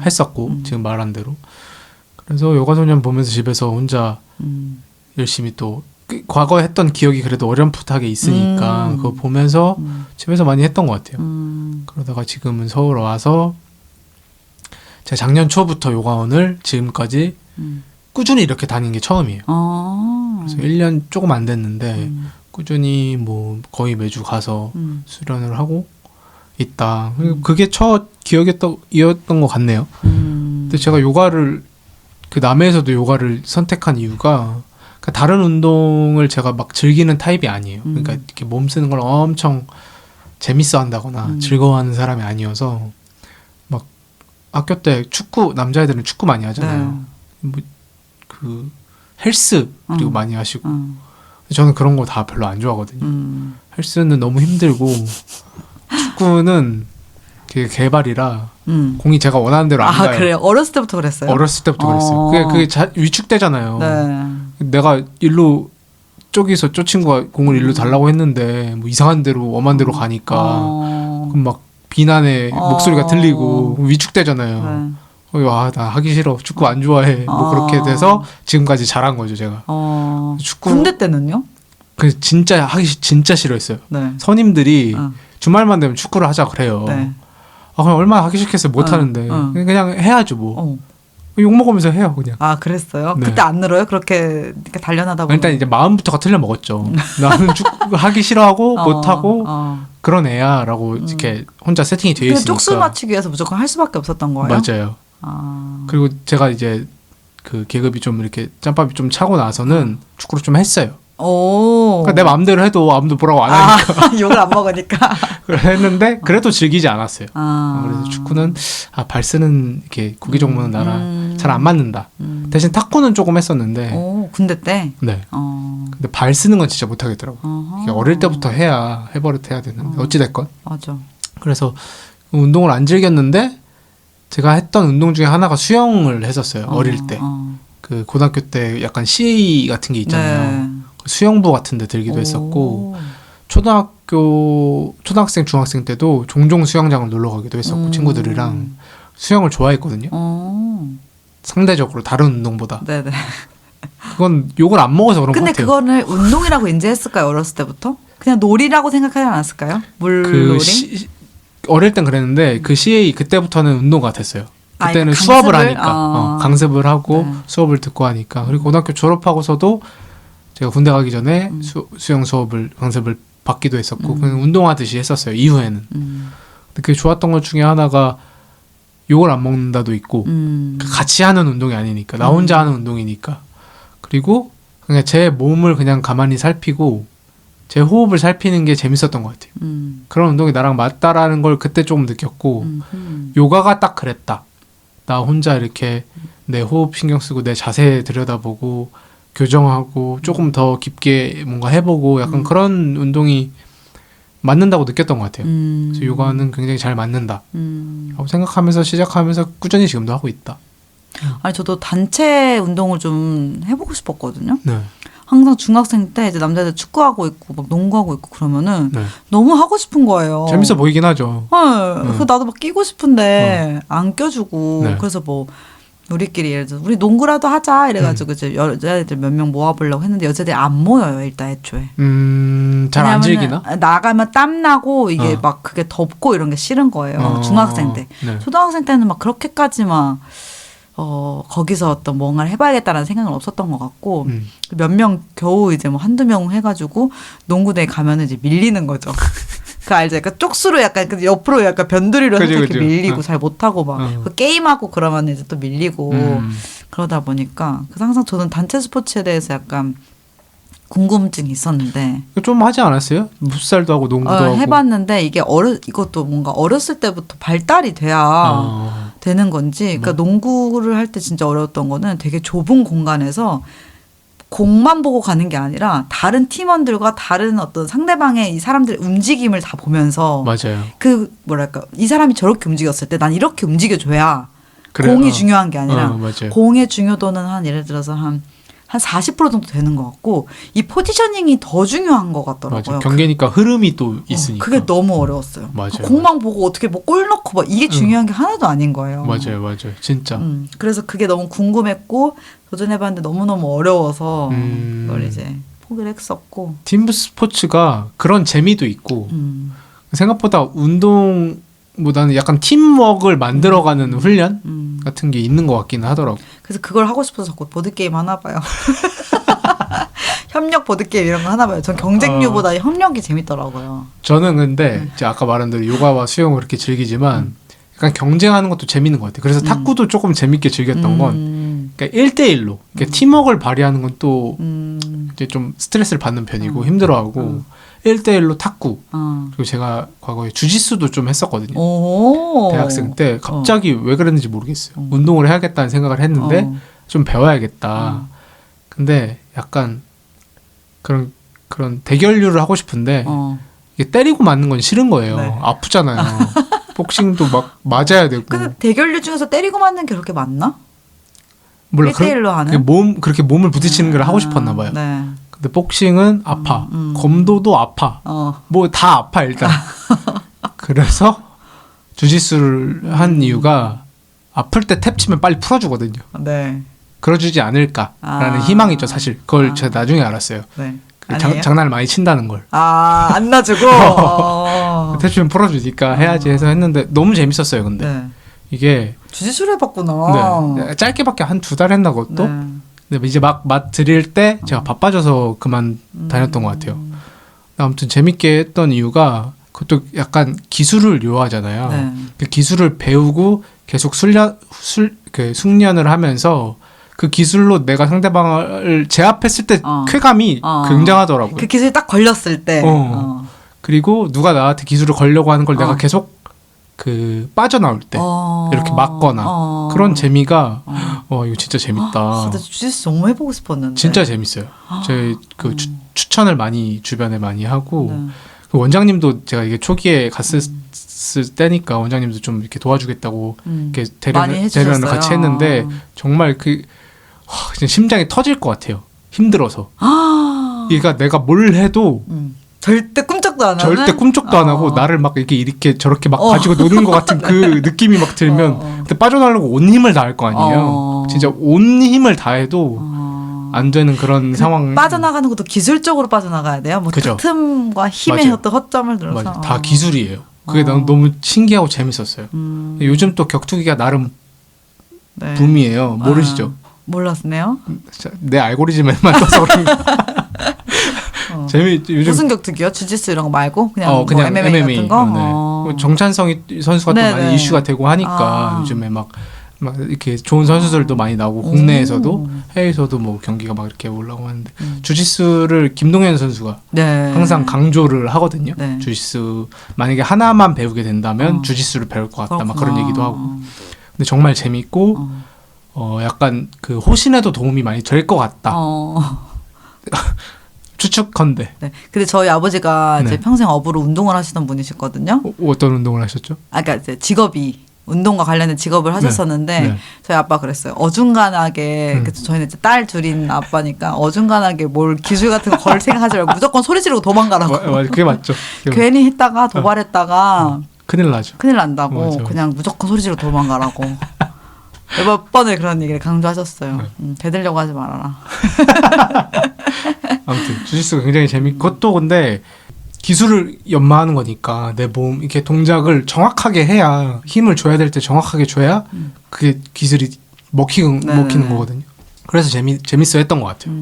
했었고 지금 말한 대로 그래서 요가 소년 보면서 집에서 혼자 열심히 또 과거에 했던 기억이 그래도 어렴풋하게 있으니까 그거 보면서 집에서 많이 했던 것 같아요. 그러다가 지금은 서울 와서 제가 작년 초부터 요가원을 지금까지 꾸준히 이렇게 다닌 게 처음이에요. 그래서 1년 조금 안 됐는데 꾸준히 뭐 거의 매주 가서 수련을 하고 있다. 그게 첫 기억이었던 것 같네요. 근데 제가 요가를 그 남해에서도 요가를 선택한 이유가 그러니까 다른 운동을 제가 막 즐기는 타입이 아니에요. 그러니까 이렇게 몸 쓰는 걸 엄청 재밌어 한다거나 즐거워하는 사람이 아니어서 막 학교 때 축구 남자애들은 축구 많이 하잖아요. 뭐 그 헬스 그리고 많이 하시고 저는 그런 거 다 별로 안 좋아하거든요. 헬스는 너무 힘들고 축구는 되게 개발이라 공이 제가 원하는 대로 안 가요. 그래요? 어렸을 때부터 그랬어요? 어렸을 때부터 그랬어요. 그게 위축되잖아요. 네. 내가 일로 저기서 저 친구가 공을 일로 달라고 했는데 뭐 이상한 대로 엄한 대로 가니까 그럼 막 비난의 목소리가 들리고 위축되잖아요. 네. 나 하기 싫어. 축구 안 좋아해. 뭐 그렇게 돼서 지금까지 잘한 거죠, 제가. 축구 군대 때는요? 그 진짜 진짜 싫어했어요. 네. 선임들이 주말만 되면 축구를 하자 그래요. 네. 그럼 얼마나 하기 싫겠어요. 못 하는데. 그냥 해야죠, 뭐. 욕 먹으면서 해요, 그냥. 그랬어요? 네. 그때 안 늘어요? 그렇게 단련하다 보면. 일단 이제 마음부터가 틀려 먹었죠. 나는 축구 하기 싫어하고 못 하고 그런 애야라고 이렇게 혼자 세팅이 되어 있으니까. 쪽수 맞추기 위해서 무조건 할 수밖에 없었던 거예요? 맞아요. 그리고 제가 이제 그 계급이 좀 이렇게 짬밥이 좀 차고 나서는 축구를 좀 했어요. 그러니까 내 마음대로 해도 아무도 뭐라고 안 하니까. 욕을 안 먹으니까. 했는데 그래도 즐기지 않았어요. 그래서 축구는 발 쓰는 이렇게 구기 종목은 나랑 잘 안 맞는다. 대신 탁구는 조금 했었는데. 군대 때? 네. 근데 발 쓰는 건 진짜 못 하겠더라고요. 어릴 때부터 해버릇 해야 되는데 어찌 됐건. 맞아. 그래서 운동을 안 즐겼는데 제가 했던 운동 중에 하나가 수영을 했었어요. 어릴 때. 그 고등학교 때 약간 CA 같은 게 있잖아요. 네. 수영부 같은 데 들기도 했었고 초등학생, 중학생 때도 종종 수영장을 놀러 가기도 했었고 친구들이랑 수영을 좋아했거든요. 상대적으로 다른 운동보다. 네네. 그건 욕을 안 먹어서 그런 것 근데 같아요. 그거를 운동이라고 인지했을까요? 어렸을 때부터? 그냥 놀이라고 생각하지 않았을까요? 그 물놀이? 어릴 땐 그랬는데 그 CA 그때부터는 운동가 됐어요. 그때는 아, 수업을 강습을? 하니까 강습을 하고 네. 수업을 듣고 하니까 그리고 고등학교 졸업하고서도 제가 군대 가기 전에 수영 수업을 강습을 받기도 했었고 그냥 운동하듯이 했었어요. 이후에는. 근데 그게 좋았던 것 중에 하나가 욕을 안 먹는다도 있고 같이 하는 운동이 아니니까 나 혼자 하는 운동이니까 그리고 그냥 제 몸을 그냥 가만히 살피고 제 호흡을 살피는 게 재밌었던 것 같아요. 그런 운동이 나랑 맞다라는 걸 그때 조금 느꼈고 요가가 딱 그랬다. 나 혼자 이렇게 내 호흡 신경 쓰고 내 자세 들여다보고 교정하고 조금 더 깊게 뭔가 해보고 약간 그런 운동이 맞는다고 느꼈던 것 같아요. 그래서 요가는 굉장히 잘 맞는다 라고 생각하면서 시작하면서 꾸준히 지금도 하고 있다. 아니 저도 단체 운동을 좀 해보고 싶었거든요. 네. 항상 중학생 때 이제 남자들 축구하고 있고 막 농구하고 있고 그러면은 네. 너무 하고 싶은 거예요. 재밌어 보이긴 하죠. 그래서 나도 막 끼고 싶은데 안 껴주고 네. 그래서 뭐 우리끼리 예를 들어 우리 농구라도 하자 이래가지고 이제 여자애들 몇 명 모아보려고 했는데 여자들이 안 모여요 일단 애초에. 잘 안 즐기나? 나가면 땀 나고 이게 어. 막 그게 덥고 이런 게 싫은 거예요. 중학생 때. 네. 초등학생 때는 막 그렇게까지 막 거기서 어떤 뭔가를 해봐야겠다라는 생각은 없었던 것 같고 몇 명 겨우 이제 뭐 한두 명 해가지고 농구대에 가면은 이제 밀리는 거죠. 그 알죠? 약간 쪽수로 약간 그 옆으로 약간 변두리로 그죠, 이렇게 그죠. 밀리고 잘 못하고 막 그 게임하고 그러면 이제 또 밀리고 그러다 보니까 그래서 항상 저는 단체 스포츠에 대해서 약간 궁금증이 있었는데 좀 하지 않았어요? 풋살도 하고 농구도 하고. 해봤는데 이게 이것도 뭔가 어렸을 때부터 발달이 돼야 되는 건지 그러니까 농구를 할 때 진짜 어려웠던 거는 되게 좁은 공간에서 공만 보고 가는 게 아니라 다른 팀원들과 다른 어떤 상대방의 이 사람들의 움직임을 다 보면서 맞아요. 그 뭐랄까 이 사람이 저렇게 움직였을 때 난 이렇게 움직여줘야 그래, 공이 중요한 게 아니라 맞아요. 공의 중요도는 한 예를 들어서 한 40% 정도 되는 것 같고 이 포지셔닝이 더 중요한 것 같더라고요. 맞아요. 경기니까 흐름이 또 있으니까. 그게 너무 어려웠어요. 맞아요. 공만 보고 어떻게 뭐 골 넣고 막 이게 중요한 게 하나도 아닌 거예요. 맞아요. 진짜. 그래서 그게 너무 궁금했고 도전해봤는데 너무너무 어려워서 그걸 이제 포기를 했었고. 팀 스포츠가 그런 재미도 있고 생각보다 운동보다는 약간 팀워크를 만들어가는 훈련 같은 게 있는 것 같기는 하더라고. 그래서 그걸 하고 싶어서 자꾸 보드게임 하나 봐요. 협력 보드게임 이런 거 하나 봐요. 전 경쟁류보다 협력이 재밌더라고요. 저는 근데 제가 아까 말한 대로 요가와 수영을 그렇게 즐기지만 약간 경쟁하는 것도 재밌는 것 같아요. 그래서 탁구도 조금 재밌게 즐겼던 건 그러니까 1대1로 그러니까 팀워크를 발휘하는 건 또 이제 좀 스트레스를 받는 편이고 힘들어하고 1대1로 탁구 그리고 제가 과거에 주짓수도 좀 했었거든요. 대학생 때 갑자기 왜 그랬는지 모르겠어요. 운동을 해야겠다는 생각을 했는데 좀 배워야겠다. 근데 약간 그런 대결류를 하고 싶은데 이게 때리고 맞는 건 싫은 거예요. 네. 아프잖아요. 복싱도 막 맞아야 되고. 근데 대결류 중에서 때리고 맞는 게 그렇게 맞나? 몰라. 1대1로 하는? 그렇게 몸을 부딪히는 걸 하고 싶었나 봐요. 네. 근데 복싱은 아파. 검도도 아파. 뭐 다 아파 일단. 그래서 주짓수를 한 이유가 아플 때 탭 치면 빨리 풀어주거든요. 네. 그러주지 않을까라는 희망이 있죠. 사실 그걸 제가 나중에 알았어요. 네. 그 장난을 많이 친다는 걸. 안 놔주고? 탭 치면 풀어주니까 해야지 해서 했는데 너무 재밌었어요. 근데 네. 이게 주짓수를 해봤구나. 네, 짧게밖에 한 2달 했나 그것도. 네. 근데 이제 막 맛 들일 때 제가 바빠져서 그만 다녔던 것 같아요. 아무튼 재밌게 했던 이유가 그것도 약간 기술을 요하잖아요. 네. 그 기술을 배우고 계속 숙련을 하면서 그 기술로 내가 상대방을 제압했을 때 쾌감이 굉장하더라고요. 그 기술이 딱 걸렸을 때. 그리고 누가 나한테 기술을 걸려고 하는 걸 내가 계속 빠져나올 때 이렇게 막거나 그런 재미가 이거 진짜 재밌다. 근데 주짓수 너무 해보고 싶었는데. 진짜 재밌어요. 저희 추천을 주변에 많이 하고 그 원장님도 제가 이게 초기에 갔을 때니까 원장님도 좀 이렇게 도와주겠다고 이렇게 대련을 같이 했는데 정말 진짜 심장이 터질 것 같아요. 힘들어서. 그러니까 내가 뭘 해도 절대 꿈쩍도 안 하는? 절대 꿈쩍도 안 하고 나를 막 이렇게 저렇게 막 가지고 노는 것 같은 그 느낌이 막 들면 그때 빠져나가려고 온 힘을 다할 거 아니에요. 진짜 온 힘을 다해도 안 되는 그런 상황. 빠져나가는 것도 기술적으로 빠져나가야 돼요. 뭐 그죠. 틈과 힘의 맞아요. 어떤 허점을 들어서. 맞아. 다 기술이에요. 그게 너무 신기하고 재밌었어요. 요즘 또 격투기가 나름 네. 붐이에요. 모르시죠? 몰랐네요. 내 알고리즘에만 떠서 그런가. 요즘 무슨 격투기요? 주짓수 이런 거 말고 그냥 뭐 그냥 MMA 같은 거? 네. 정찬성이 선수가 또 네네. 많이 이슈가 되고 하니까 요즘에 막 이렇게 좋은 선수들도 많이 나오고 국내에서도 해외에서도 뭐 경기가 막 이렇게 올라오고 하는데 주짓수를 김동현 선수가 네. 항상 강조를 하거든요. 네. 주짓수 만약에 하나만 배우게 된다면 주짓수를 배울 것 같다. 막 그런 그렇구나. 얘기도 하고. 근데 정말 재밌고 약간 그 호신에도 도움이 많이 될 것 같다. 추측컨대. 네. 근데 저희 아버지가 이제 네. 평생 업으로 운동을 하시던 분이셨거든요. 어떤 운동을 하셨죠? 그러니까 이제 직업이 운동과 관련된 직업을 하셨었는데 네. 저희 아빠 그랬어요. 어중간하게 저희는 이제 딸 둘인 아빠니까 어중간하게 뭘 기술 같은 거 걸 생각하지 말고 무조건 소리 지르고 도망가라고. 맞아, 그게 맞죠. 괜히 했다가 도발했다가 큰일 나죠. 큰일 난다고 맞아. 그냥 무조건 소리 지르고 도망가라고. 몇 번을 그런 얘기를 강조하셨어요. 대들려고 하지 말아라. 아무튼 주짓수가 굉장히 재밌고 그것도 근데 기술을 연마하는 거니까 내 몸 이렇게 동작을 정확하게 해야 힘을 줘야 될 때 정확하게 줘야 그게 기술이 먹히는 거거든요. 그래서 재밌어 했던 것 같아요.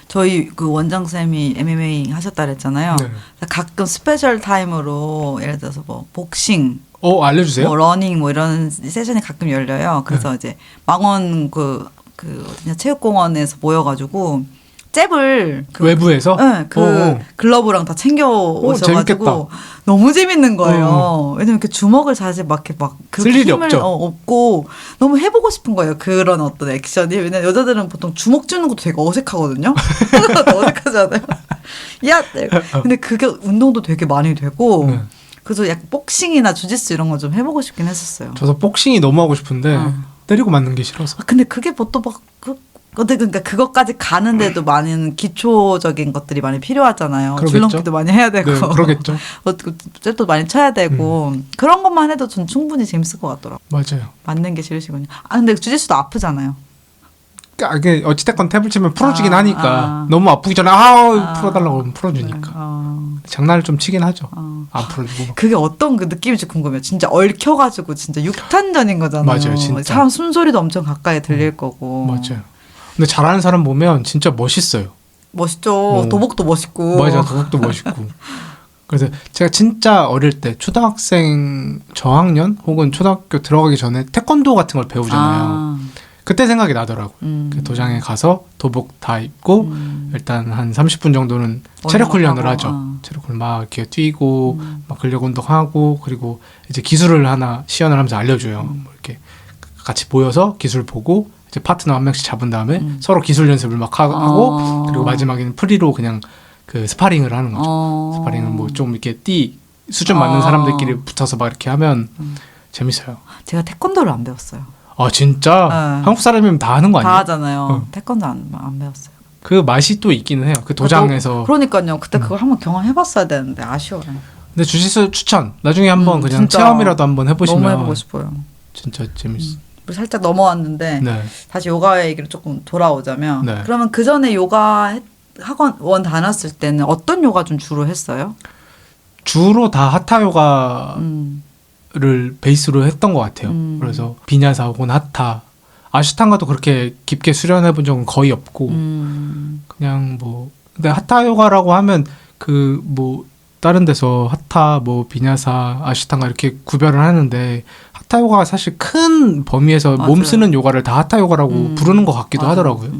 저희 그 원장 쌤이 MMA 하셨다 그랬잖아요. 네. 가끔 스페셜 타임으로 예를 들어서 뭐 복싱, 알려주세요. 뭐 러닝 뭐 이런 세션이 가끔 열려요. 그래서 이제 망원 그 어디냐 체육공원에서 모여가지고 잽을 외부에서 글러브랑 다 챙겨 오셔가지고 재밌겠다. 너무 재밌는 거예요. 왜냐면 이렇게 주먹을 사실 쓸 일이 힘을 없죠. 없고 너무 해보고 싶은 거예요. 그런 어떤 액션이. 왜냐면 여자들은 보통 주먹 쥐는 것도 되게 어색하거든요. 어색하지 않아요? 야, 근데 그게 운동도 되게 많이 되고. 그래서 약간 복싱이나 주짓수 이런 거 좀 해보고 싶긴 했었어요. 저도 복싱이 너무 하고 싶은데 때리고 맞는 게 싫어서. 근데 그게 보통 그러니까 그것까지 가는데도 많은 기초적인 것들이 많이 필요하잖아요. 그러겠죠? 줄넘기도 많이 해야 되고, 네, 그러겠죠. 잽도 많이 쳐야 되고 그런 것만 해도 전 충분히 재밌을 것 같더라고. 맞아요. 맞는 게 싫으시군요. 근데 주짓수도 아프잖아요. 이게 어찌됐건 탭을 치면 풀어주긴 하니까 너무 아프기 전에 풀어달라고 하면 풀어주니까 장난을 좀 치긴 하죠. 안 풀어주고. 그게 어떤 그 느낌인지 궁금해요. 진짜 얽혀가지고 진짜 육탄전인 거잖아요. 맞아요, 진짜. 사람 숨소리도 엄청 가까이 들릴 거고. 맞아요. 근데 잘하는 사람 보면 진짜 멋있어요. 멋있죠. 도복도 멋있고. 맞아, 도복도 멋있고. 그래서 제가 진짜 어릴 때 초등학생 저학년 혹은 초등학교 들어가기 전에 태권도 같은 걸 배우잖아요. 그때 생각이 나더라고요. 그 도장에 가서 도복 다 입고 일단 한 30분 정도는 체력 훈련을 하죠. 체력 훈련 막 이렇게 뛰고 막 근력 운동하고 그리고 이제 기술을 하나 시연을 하면서 알려줘요. 뭐 이렇게 같이 모여서 기술 보고 이제 파트너 한 명씩 잡은 다음에 서로 기술 연습을 막 하고 그리고 마지막에는 프리로 그냥 그 스파링을 하는 거죠. 스파링은 뭐 좀 이렇게 수준 맞는 사람들끼리 붙어서 막 이렇게 하면 재밌어요. 제가 태권도를 안 배웠어요. 아 진짜? 한국 사람이면 다 하는 거 아니에요? 다 하잖아요. 태권도 안 배웠어요. 그 맛이 또 있기는 해요. 그 도장에서. 그러니까요. 그때 그걸 한번 경험해봤어야 되는데 아쉬워요. 근데 주짓수 추천. 나중에 한번 그냥 진짜 체험이라도 한번 해보시면 너무 해보고 싶어요. 진짜 재밌어. 우리 살짝 넘어왔는데 다시 요가 얘기를 조금 돌아오자면 그러면 그 전에 요가 학원 다녔을 때는 어떤 요가 좀 주로 했어요? 주로 다 하타 요가를 베이스로 했던 것 같아요. 그래서 비냐사 혹은 하타, 아시탄가도 그렇게 깊게 수련해 본 적은 거의 없고 그냥 뭐 근데 하타 요가라고 하면 그 뭐 다른 데서 하타 뭐 비냐사 아시탄가 이렇게 구별을 하는데 하타 요가가 사실 큰 범위에서 몸 쓰는 요가를 다 하타 요가라고 부르는 것 같기도 하더라고요.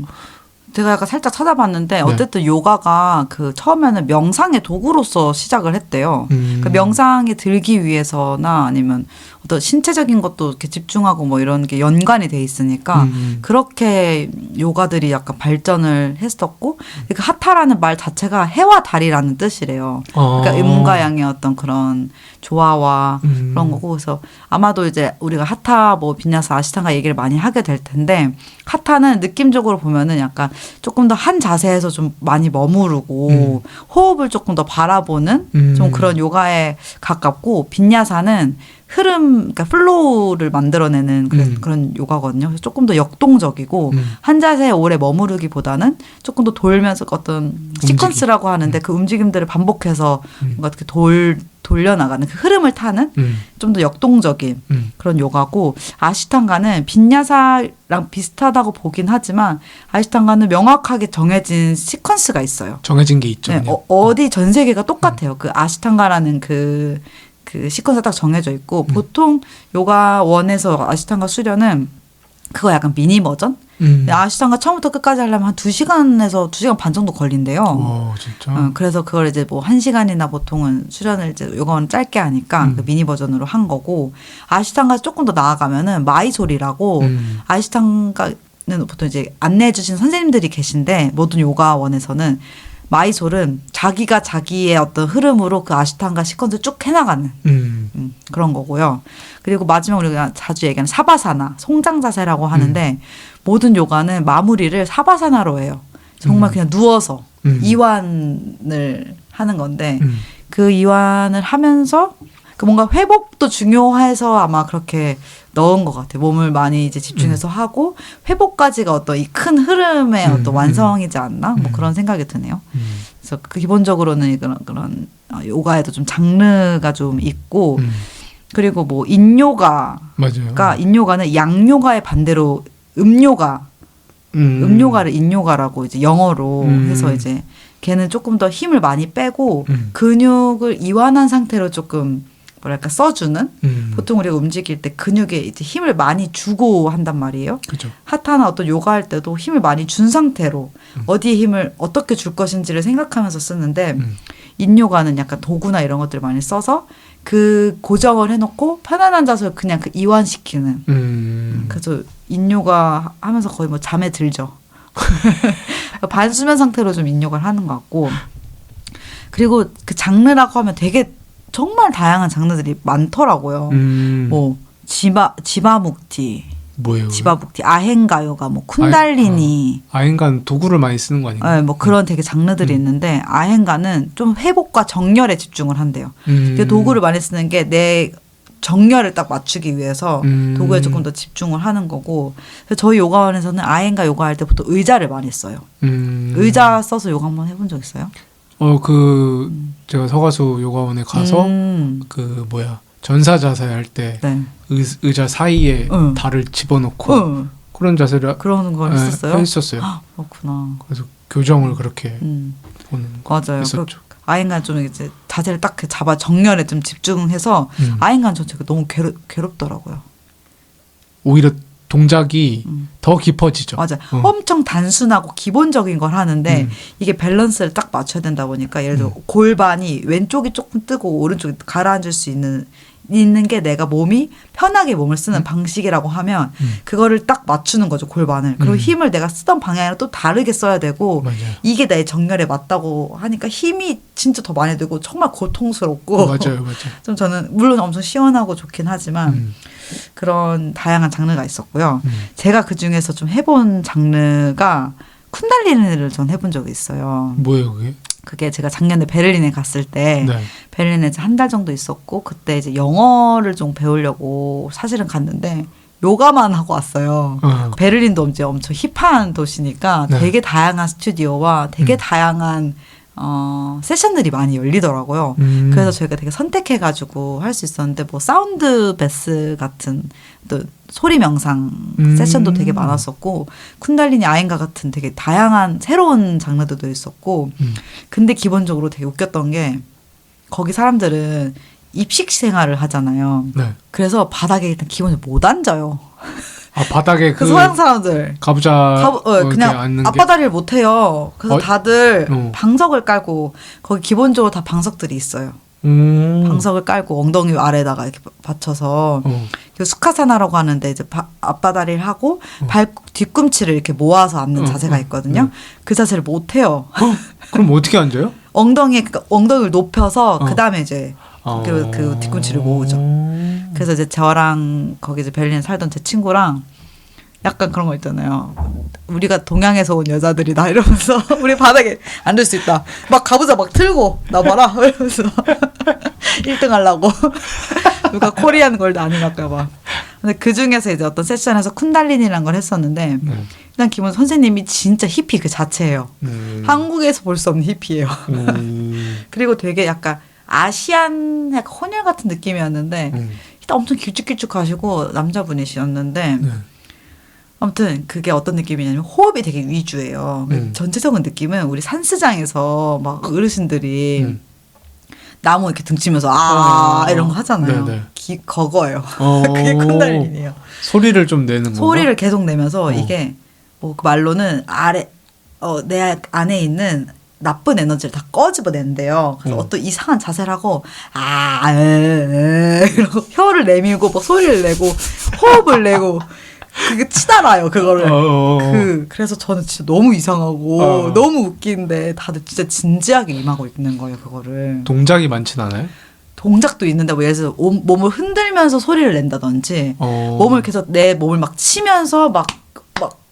제가 약간 살짝 찾아봤는데 어쨌든 요가가 그 처음에는 명상의 도구로서 시작을 했대요. 그 명상에 들기 위해서나 아니면 어떤 신체적인 것도 이렇게 집중하고 뭐 이런 게 연관이 돼 있으니까 그렇게 요가들이 약간 발전을 했었고 그 하타라는 말 자체가 해와 달이라는 뜻이래요. 그러니까 음과 양의 어떤 그런 조화와 그런 거고 그래서 아마도 이제 우리가 하타 뭐 비냐사 아시탄가 얘기를 많이 하게 될 텐데 하타는 느낌적으로 보면은 약간 조금 더 한 자세에서 좀 많이 머무르고 호흡을 조금 더 바라보는 좀 그런 요가에 가깝고 빈야사는 흐름, 그러니까 플로우를 만들어내는 그런 요가거든요. 그래서 조금 더 역동적이고 한 자세에 오래 머무르기보다는 조금 더 돌면서 어떤 시퀀스라고 하는데 그 움직임들을 반복해서 뭔가 어떻게 돌려나가는 그 흐름을 타는 좀 더 역동적인 그런 요가고 아시탄가는 빈야사랑 비슷하다고 보긴 하지만 아시탄가는 명확하게 정해진 시퀀스가 있어요. 정해진 게 있죠. 네, 어디 전 세계가 똑같아요. 그 아시탄가라는 그 시퀀스가 딱 정해져 있고 보통 요가원에서 아시탄가 수련은 그거 약간 미니 버전? 아시탄가 처음부터 끝까지 하려면 한 2시간에서 2시간 반 정도 걸린대요. 오, 진짜? 그래서 그걸 이제 뭐 1시간이나 보통은 수련을 이제 요거는 짧게 하니까 그 미니 버전으로 한 거고 아시탄가 조금 더 나아가면은 마이솔이라고 아시탄가는 보통 이제 안내해 주신 선생님들이 계신데 모든 요가원에서는 마이솔은 자기가 자기의 어떤 흐름으로 그 아시탄가 시퀀스 쭉 해나가는 그런 거고요. 그리고 마지막 우리가 자주 얘기하는 사바사나, 송장 자세라고 하는데 모든 요가는 마무리를 사바사나로 해요. 정말 그냥 누워서 이완을 하는 건데 그 이완을 하면서 그 뭔가 회복도 중요해서 아마 그렇게 넣은 것 같아요. 몸을 많이 이제 집중해서 하고 회복까지가 어떤 이 큰 흐름의 어떤 완성이지 않나? 뭐 그런 생각이 드네요. 그래서 그 기본적으로는 그런 요가에도 좀 장르가 좀 있고 그리고 뭐 인요가가 맞아요. 인요가는 양요가의 반대로 음요가를 인요가라고 이제 영어로 해서 이제 걔는 조금 더 힘을 많이 빼고 근육을 이완한 상태로 조금 뭐랄까 써주는 보통 우리가 움직일 때 근육에 이제 힘을 많이 주고 한단 말이에요. 그죠. 하타나 어떤 요가 할 때도 힘을 많이 준 상태로 어디에 힘을 어떻게 줄 것인지를 생각하면서 쓰는데 인요가는 약간 도구나 이런 것들을 많이 써서 그 고정을 해놓고 편안한 자세로 그냥 그 이완시키는. 그래서 인요가 하면서 거의 뭐 잠에 들죠. 반수면 상태로 좀 인요가를 하는 것 같고 그리고 그 장르라고 하면 되게 정말 다양한 장르들이 많더라고요. 뭐 지바묵티, 뭐예요? 지바묵티, 아헨가요가 뭐 쿤달리니. 아행간 도구를 많이 쓰는 거 아닌가요? 네, 뭐 그런 되게 장르들이 있는데 아헨가는 좀 회복과 정렬에 집중을 한대요. 그 도구를 많이 쓰는 게 내 정렬을 딱 맞추기 위해서 도구에 조금 더 집중을 하는 거고 그래서 저희 요가원에서는 아헨가 요가 할 때 보통 의자를 많이 써요. 의자 써서 요가 한번 해본 적 있어요? 제가 서가수 요가원에 가서 전사 자세 할 때 네. 의자 사이에 발을 집어넣고 그런 자세를 그런 걸 했었어요? 했었어요. 그렇구나. 그래서 교정을 그렇게 보는 거 맞아요. 했었죠. 아인간 좀 이제 자세를 딱 잡아 정렬에 좀 집중해서 아인간 전체가 너무 괴롭더라고요. 오히려 동작이 더 깊어지죠. 맞아. 엄청 단순하고 기본적인 걸 하는데 이게 밸런스를 딱 맞춰야 된다 보니까 예를 들어 골반이 왼쪽이 조금 뜨고 오른쪽이 가라앉을 수 있는 게 내가 몸이 편하게 몸을 쓰는 방식이라고 하면 그거를 딱 맞추는 거죠, 골반을. 그리고 힘을 내가 쓰던 방향이랑 또 다르게 써야 되고 맞아요. 이게 내 정렬에 맞다고 하니까 힘이 진짜 더 많이 들고 정말 고통스럽고 맞아요. 좀 저는 물론 엄청 시원하고 좋긴 하지만 그런 다양한 장르가 있었고요. 제가 그중에서 좀 해본 장르가 쿤달리니를 전 해본 적이 있어요. 뭐예요 그게? 그게 제가 작년에 베를린에 갔을 때 네. 베를린에 한 달 정도 있었고 그때 이제 영어를 좀 배우려고 사실은 갔는데 요가만 하고 왔어요. 베를린도 이제 엄청 힙한 도시니까 네. 되게 다양한 스튜디오와 되게 다양한 세션들이 많이 열리더라고요. 그래서 저희가 되게 선택해가지고 할 수 있었는데 뭐 사운드 베스 같은 또 소리 명상 세션도 되게 많았었고 쿤달리니 아행가 같은 되게 다양한 새로운 장르들도 있었고 근데 기본적으로 되게 웃겼던 게 거기 사람들은 입식 생활을 하잖아요. 네. 그래서 바닥에 일단 기본적으로 못 앉아요. 아 바닥에 그 서양 사람들 가부좌 그냥 앉는 게? 앞바다리를 못 해요. 그래서 다들 어. 방석을 깔고 거기 기본적으로 다 방석들이 있어요. 방석을 깔고 엉덩이 아래다가 이렇게 받쳐서 수카사나라고 하는데 이제 앞바다리를 하고 발 뒤꿈치를 이렇게 모아서 앉는 자세가 있거든요. 그 자세를 못 해요. 그럼 어떻게 앉아요? 엉덩이를 높여서 그 다음에 이제 그 뒤꿈치를 모으죠. 그래서 이제 저랑 거기 이제 베를린에 살던 제 친구랑 약간 그런 거 있잖아요. 우리가 동양에서 온 여자들이다 이러면서 우리 바닥에 앉을 수 있다. 막 가부좌 막 틀고 나 봐라 이러면서 1등 하려고 누가 코리안 걸드 아니랄까 봐. 근데 그 중에서 이제 어떤 세션에서 쿤달리니라는 걸 했었는데 일단 기본 선생님이 진짜 히피 그 자체예요. 한국에서 볼 수 없는 히피예요. 그리고 되게 약간 아시안 약간 혼혈 같은 느낌이었는데 일단 엄청 길쭉길쭉하시고 남자분이셨는데 아무튼 그게 어떤 느낌이냐면 호흡이 되게 위주예요. 전체적인 느낌은 우리 산스장에서 막 어르신들이 나무 이렇게 등치면서 이런 거 하잖아요. 그거예요. 그게 쿤달리니예요. 소리를 좀 내는 건가? 소리를 계속 내면서 이게 뭐 그 말로는 내 안에 있는 나쁜 에너지를 다 꺼집어낸대요. 그래서 어떤 이상한 자세를 하고 이러고 혀를 내밀고 막 소리를 내고 호흡을 내고 그게 치달아요 그거를. 그래서 저는 진짜 너무 이상하고 너무 웃긴데 다들 진짜 진지하게 임하고 있는 거예요 그거를. 동작이 많진 않아요? 동작도 있는데 뭐 예를 들어서 몸을 흔들면서 소리를 낸다든지 몸을 계속 내 몸을 막 치면서 막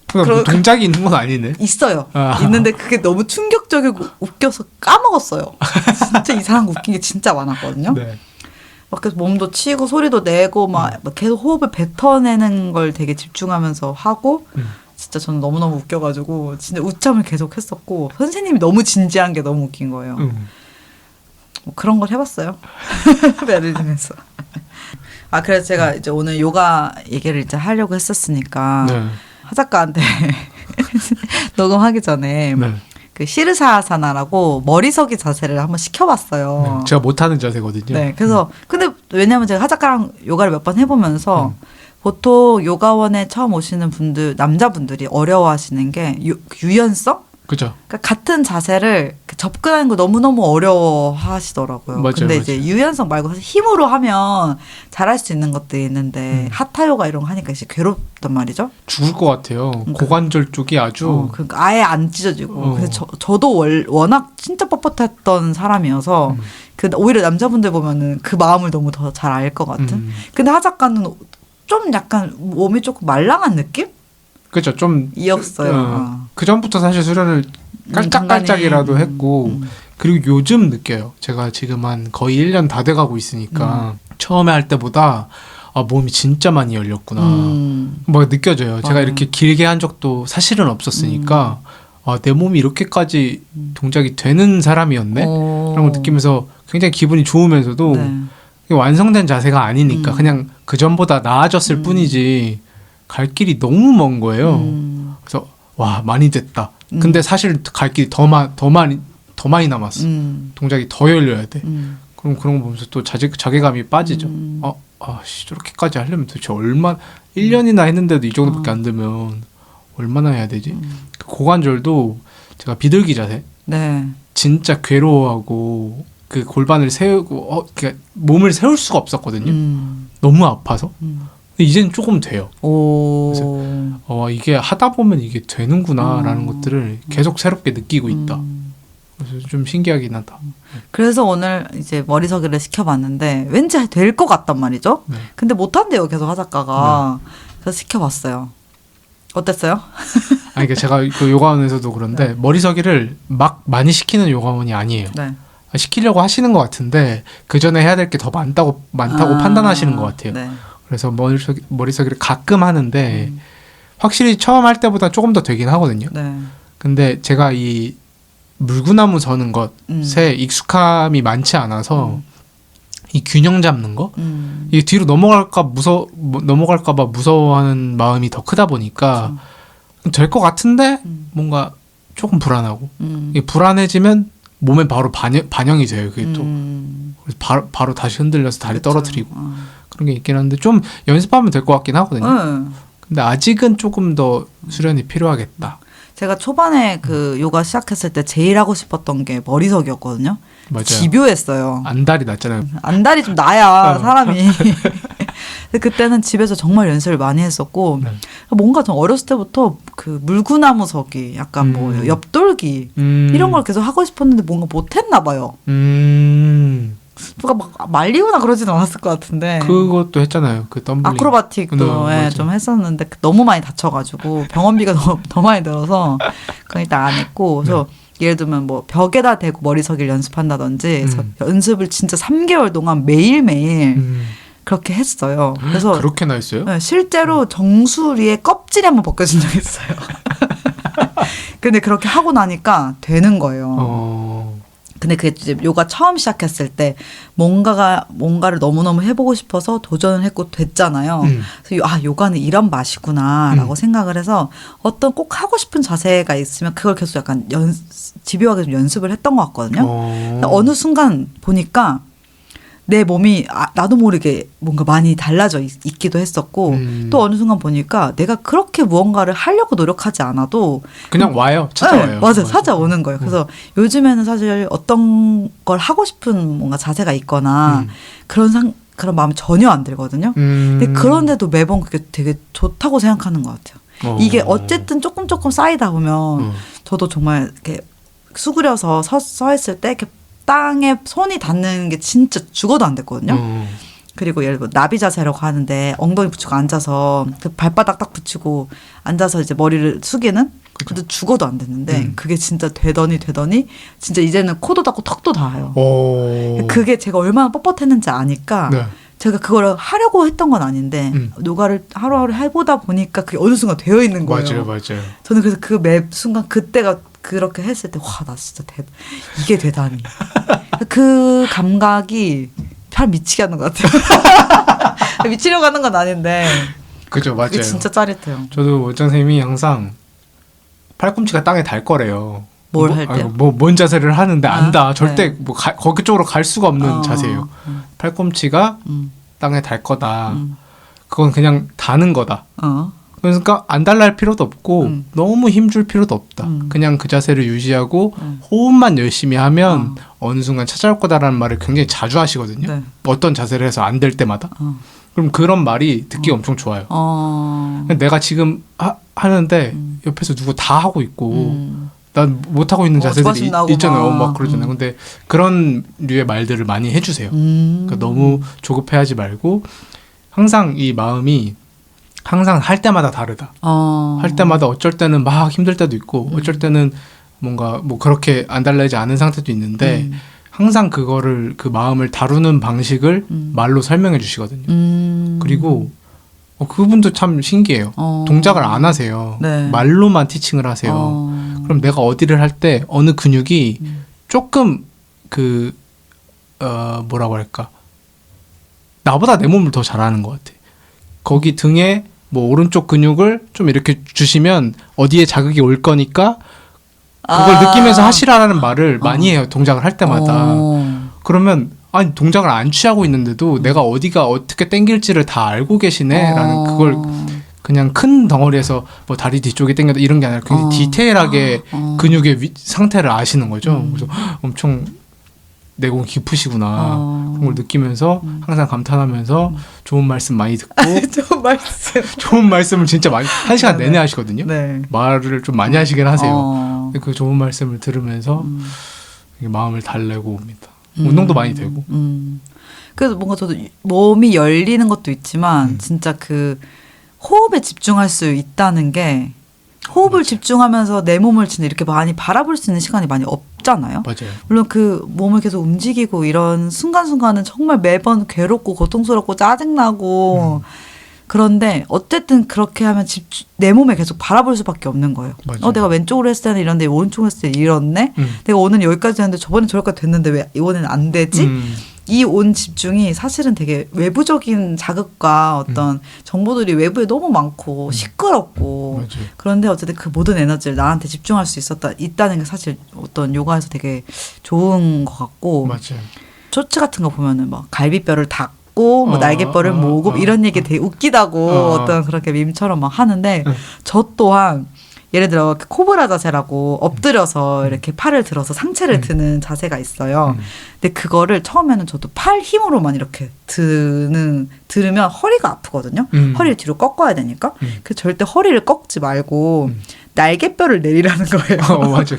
그러니까 뭐 동작이 있는 건 아니네. 있어요. 있는데 그게 너무 충격적이고 웃겨서 까먹었어요. 진짜 이상한 거 웃긴 게 진짜 많았거든요. 네. 막 그래서 몸도 치고 소리도 내고 막 계속 호흡을 뱉어내는 걸 되게 집중하면서 하고 진짜 저는 너무너무 웃겨가지고 진짜 웃잠을 계속 했었고 선생님이 너무 진지한 게 너무 웃긴 거예요. 뭐 그런 걸 해봤어요. 베를린에서. 그래서 제가 이제 오늘 요가 얘기를 이제 하려고 했었으니까 하작가한테 녹음하기 전에 그 시르사사나라고 머리서기 자세를 한번 시켜봤어요. 제가 못하는 자세거든요. 네, 그래서 근데 왜냐면 제가 하작가랑 요가를 몇 번 해보면서 보통 요가원에 처음 오시는 분들 남자분들이 어려워하시는 게 유연성? 그죠. 그러니까 같은 자세를 접근하는 거 너무너무 어려워하시더라고요. 맞아요, 근데 맞아요. 이제 유연성 말고 사실 힘으로 하면 잘할 수 있는 것들이 있는데 하타 요가 이런 거 하니까 이제 괴롭단 말이죠. 죽을 것 같아요. 고관절 쪽이 아주. 그러니까 아예 안 찢어지고. 그래서 저도 워낙 진짜 뻣뻣했던 사람이어서 오히려 남자분들 보면은 그 마음을 너무 더 잘 알 것 같은. 근데 하작가는 좀 약간 몸이 조금 말랑한 느낌? 그죠. 좀 이었어요. 그 전부터 사실 수련을 깔짝깔짝이라도 했고 그리고 요즘 느껴요. 제가 지금 한 거의 1년 다 돼가고 있으니까 처음에 할 때보다 몸이 진짜 많이 열렸구나. 막 느껴져요. 제가 이렇게 길게 한 적도 사실은 없었으니까 내 몸이 이렇게까지 동작이 되는 사람이었네? 라는 걸 느끼면서 굉장히 기분이 좋으면서도 완성된 자세가 아니니까 그냥 그 전보다 나아졌을 뿐이지 갈 길이 너무 먼 거예요. 그래서 와 많이 됐다. 근데 사실 갈 길이 더 많이 남았어. 동작이 더 열려야 돼. 그럼 그런 거 보면서 또 자괴감이 빠지죠. 저렇게까지 하려면 도대체 1년이나 했는데도 이 정도밖에 안 되면 얼마나 해야 되지? 그 고관절도 제가 비둘기 자세. 네. 진짜 괴로워하고 그 골반을 세우고 그러니까 몸을 세울 수가 없었거든요. 너무 아파서. 근데 이제는 조금 돼요. 그래서 이게 하다 보면 이게 되는구나라는 것들을 계속 새롭게 느끼고 있다. 그래서 좀 신기하긴 하다. 그래서 오늘 이제 머리서기를 시켜봤는데 왠지 될 것 같단 말이죠. 근데 못한대요 계속 하작가가. 그래서 시켜봤어요. 어땠어요? 그러니까 제가 그 요가원에서도 그런데 머리서기를 막 많이 시키는 요가원이 아니에요. 시키려고 하시는 것 같은데 그 전에 해야 될 게 더 많다고 판단하시는 것 같아요. 그래서 머리서기를 가끔 하는데 확실히 처음 할 때보다 조금 더 되긴 하거든요. 근데 제가 이 물구나무 서는 것에 익숙함이 많지 않아서 이 균형 잡는 거 이게 뒤로 넘어갈까 봐 무서워하는 마음이 더 크다 보니까 될 것 같은데 뭔가 조금 불안하고 이게 불안해지면 몸에 바로 반영이 돼요. 그게 또 그래서 바로 다시 흔들려서 다리 떨어뜨리고 그런 게 있긴 한데 좀 연습하면 될 것 같긴 하거든요. 근데 아직은 조금 더 수련이 필요하겠다. 제가 초반에 그 요가 시작했을 때 제일 하고 싶었던 게 머리석이었거든요. 맞아요. 집요했어요. 안달이 났잖아요. 안달이 좀 나야 사람이. 근데 그때는 집에서 정말 연습을 많이 했었고 뭔가 좀 어렸을 때부터 그 물구나무 서기, 약간 뭐 옆돌기 이런 걸 계속 하고 싶었는데 뭔가 못했나 봐요. 누가 막 말리거나 그러지는 않았을 것 같은데. 그것도 했잖아요. 그 덤블링. 아크로바틱도 예, 좀 했었는데 너무 많이 다쳐가지고 병원비가 더 많이 들어서 그건 일단 안 했고. 그래서 예를 들면 뭐 벽에다 대고 머리서기를 연습한다든지 그래서 연습을 진짜 3개월 동안 매일매일 그렇게 했어요. 그래서 그렇게나 했어요? 네, 실제로 정수리의 껍질이 한번 벗겨진 적이 있어요. 근데 그렇게 하고 나니까 되는 거예요. 근데 그게 이제 요가 처음 시작했을 때 뭔가를 너무너무 해보고 싶어서 도전을 했고 됐잖아요. 그래서 요가는 이런 맛이구나라고 생각을 해서 어떤 꼭 하고 싶은 자세가 있으면 그걸 계속 약간 집요하게 좀 연습을 했던 것 같거든요. 어느 순간 보니까 내 몸이 나도 모르게 뭔가 많이 달라져 있기도 했었고 또 어느 순간 보니까 내가 그렇게 무언가를 하려고 노력하지 않아도 그냥 와요. 찾아와요. 네, 맞아요. 찾아오는 거예요. 그래서 요즘에는 사실 어떤 걸 하고 싶은 뭔가 자세가 있거나 그런 마음이 전혀 안 들거든요. 근데 그런데도 매번 그게 되게 좋다고 생각하는 것 같아요. 이게 어쨌든 조금 쌓이다 보면 저도 정말 이렇게 수그려서 서 있을 때 이렇게 땅에 손이 닿는 게 진짜 죽어도 안 됐거든요. 그리고 예를 들어 나비 자세라고 하는데 엉덩이 붙이고 앉아서 그 발바닥 딱 붙이고 앉아서 이제 머리를 숙이는 그래도 죽어도 안 됐는데 그게 진짜 되더니 진짜 이제는 코도 닿고 턱도 닿아요. 그게 제가 얼마나 뻣뻣했는지 아니까 네. 제가 그걸 하려고 했던 건 아닌데 요가를 하루하루 해보다 보니까 그게 어느 순간 되어 있는 거예요. 맞아요. 저는 그래서 그 매 순간 그때가 그렇게 했을 때 와 나 진짜 이게 되다니 그 감각이 잘 미치게 하는 것 같아요. 미치려고 하는 건 아닌데 그죠, 맞아요. 그게 진짜 짜릿해요. 저도 원장 선생님이 항상 팔꿈치가 땅에 닿을 거래요. 뭘 할 때요? 뭔 자세를 하는데 안다. 절대 네. 거기 쪽으로 갈 수가 없는 자세예요. 팔꿈치가 땅에 닿을 거다. 그건 그냥 닿는 거다. 그러니까 안 달랄 필요도 없고 너무 힘줄 필요도 없다. 그냥 그 자세를 유지하고 호흡만 열심히 하면 어느 순간 찾아올 거다라는 말을 굉장히 자주 하시거든요. 네. 어떤 자세를 해서 안 될 때마다. 그럼 그런 말이 듣기 엄청 좋아요. 내가 지금 하는데 옆에서 누구 다 하고 있고 난 못하고 있는 자세들이 있잖아요. 막 그러잖아요. 근데 그런 류의 말들을 많이 해주세요. 그러니까 너무 조급해하지 말고 항상 이 마음이 항상 할 때마다 다르다. 할 때마다 어쩔 때는 막 힘들 때도 있고 어쩔 때는 뭔가 뭐 그렇게 안달나지 않은 상태도 있는데 항상 그거를 그 마음을 다루는 방식을 말로 설명해 주시거든요. 그리고 그분도 참 신기해요. 동작을 안 하세요. 네. 말로만 티칭을 하세요. 그럼 내가 어디를 할 때 어느 근육이 조금 뭐라고 할까? 나보다 내 몸을 더 잘하는 것 같아. 거기 등에 뭐 오른쪽 근육을 좀 이렇게 주시면 어디에 자극이 올 거니까 그걸 느끼면서 하시라라는 말을 많이 해요. 동작을 할 때마다. 그러면 아니 동작을 안 취하고 있는데도 내가 어디가 어떻게 당길지를 다 알고 계시네라는 그걸 그냥 큰 덩어리에서 뭐 다리 뒤쪽이 당겨다 이런 게 아니라 굉장히 디테일하게 근육의 상태를 아시는 거죠. 그래서 엄청 내공이 깊으시구나 그런 걸 느끼면서 항상 감탄하면서 좋은 말씀 많이 듣고 좋은 말씀을 진짜 많이 1시간 내내 하시거든요. 네. 말을 좀 많이 하시긴 하세요. 그 좋은 말씀을 들으면서 마음을 달래고 옵니다. 운동도 많이 되고. 그래서 뭔가 저도 몸이 열리는 것도 있지만 진짜 그 호흡에 집중할 수 있다는 게 호흡을 집중하면서 내 몸을 진짜 이렇게 많이 바라볼 수 있는 시간이 많이 없잖아요. 맞아요. 물론 그 몸을 계속 움직이고 이런 순간순간은 정말 매번 괴롭고 고통스럽고 짜증나고 그런데 어쨌든 그렇게 하면 내 몸에 계속 바라볼 수밖에 없는 거예요. 맞아요. 내가 왼쪽으로 했을 때는 이런데 오른쪽으로 했을 때 이렇네. 내가 오늘 여기까지 했는데 저번에 저기까지 됐는데 왜 이번에는 안 되지? 이 온 집중이 사실은 되게 외부적인 자극과 어떤 정보들이 외부에 너무 많고 시끄럽고 맞아요. 그런데 어쨌든 그 모든 에너지를 나한테 집중할 수 있다는 게 사실 어떤 요가에서 되게 좋은 것 같고 맞아요. 쇼츠 같은 거 보면은 막 갈비뼈를 닫고 뭐 날개뼈를 모으고 이런 얘기 되게 웃기다고 어떤 그렇게 밈처럼 막 하는데 저 또한 예를 들어 그 코브라 자세라고 엎드려서 이렇게 팔을 들어서 상체를 드는 자세가 있어요. 근데 그거를 처음에는 저도 팔 힘으로만 이렇게 들으면 허리가 아프거든요. 허리를 뒤로 꺾어야 되니까. 그래서 절대 허리를 꺾지 말고 날개뼈를 내리라는 거예요. 맞아.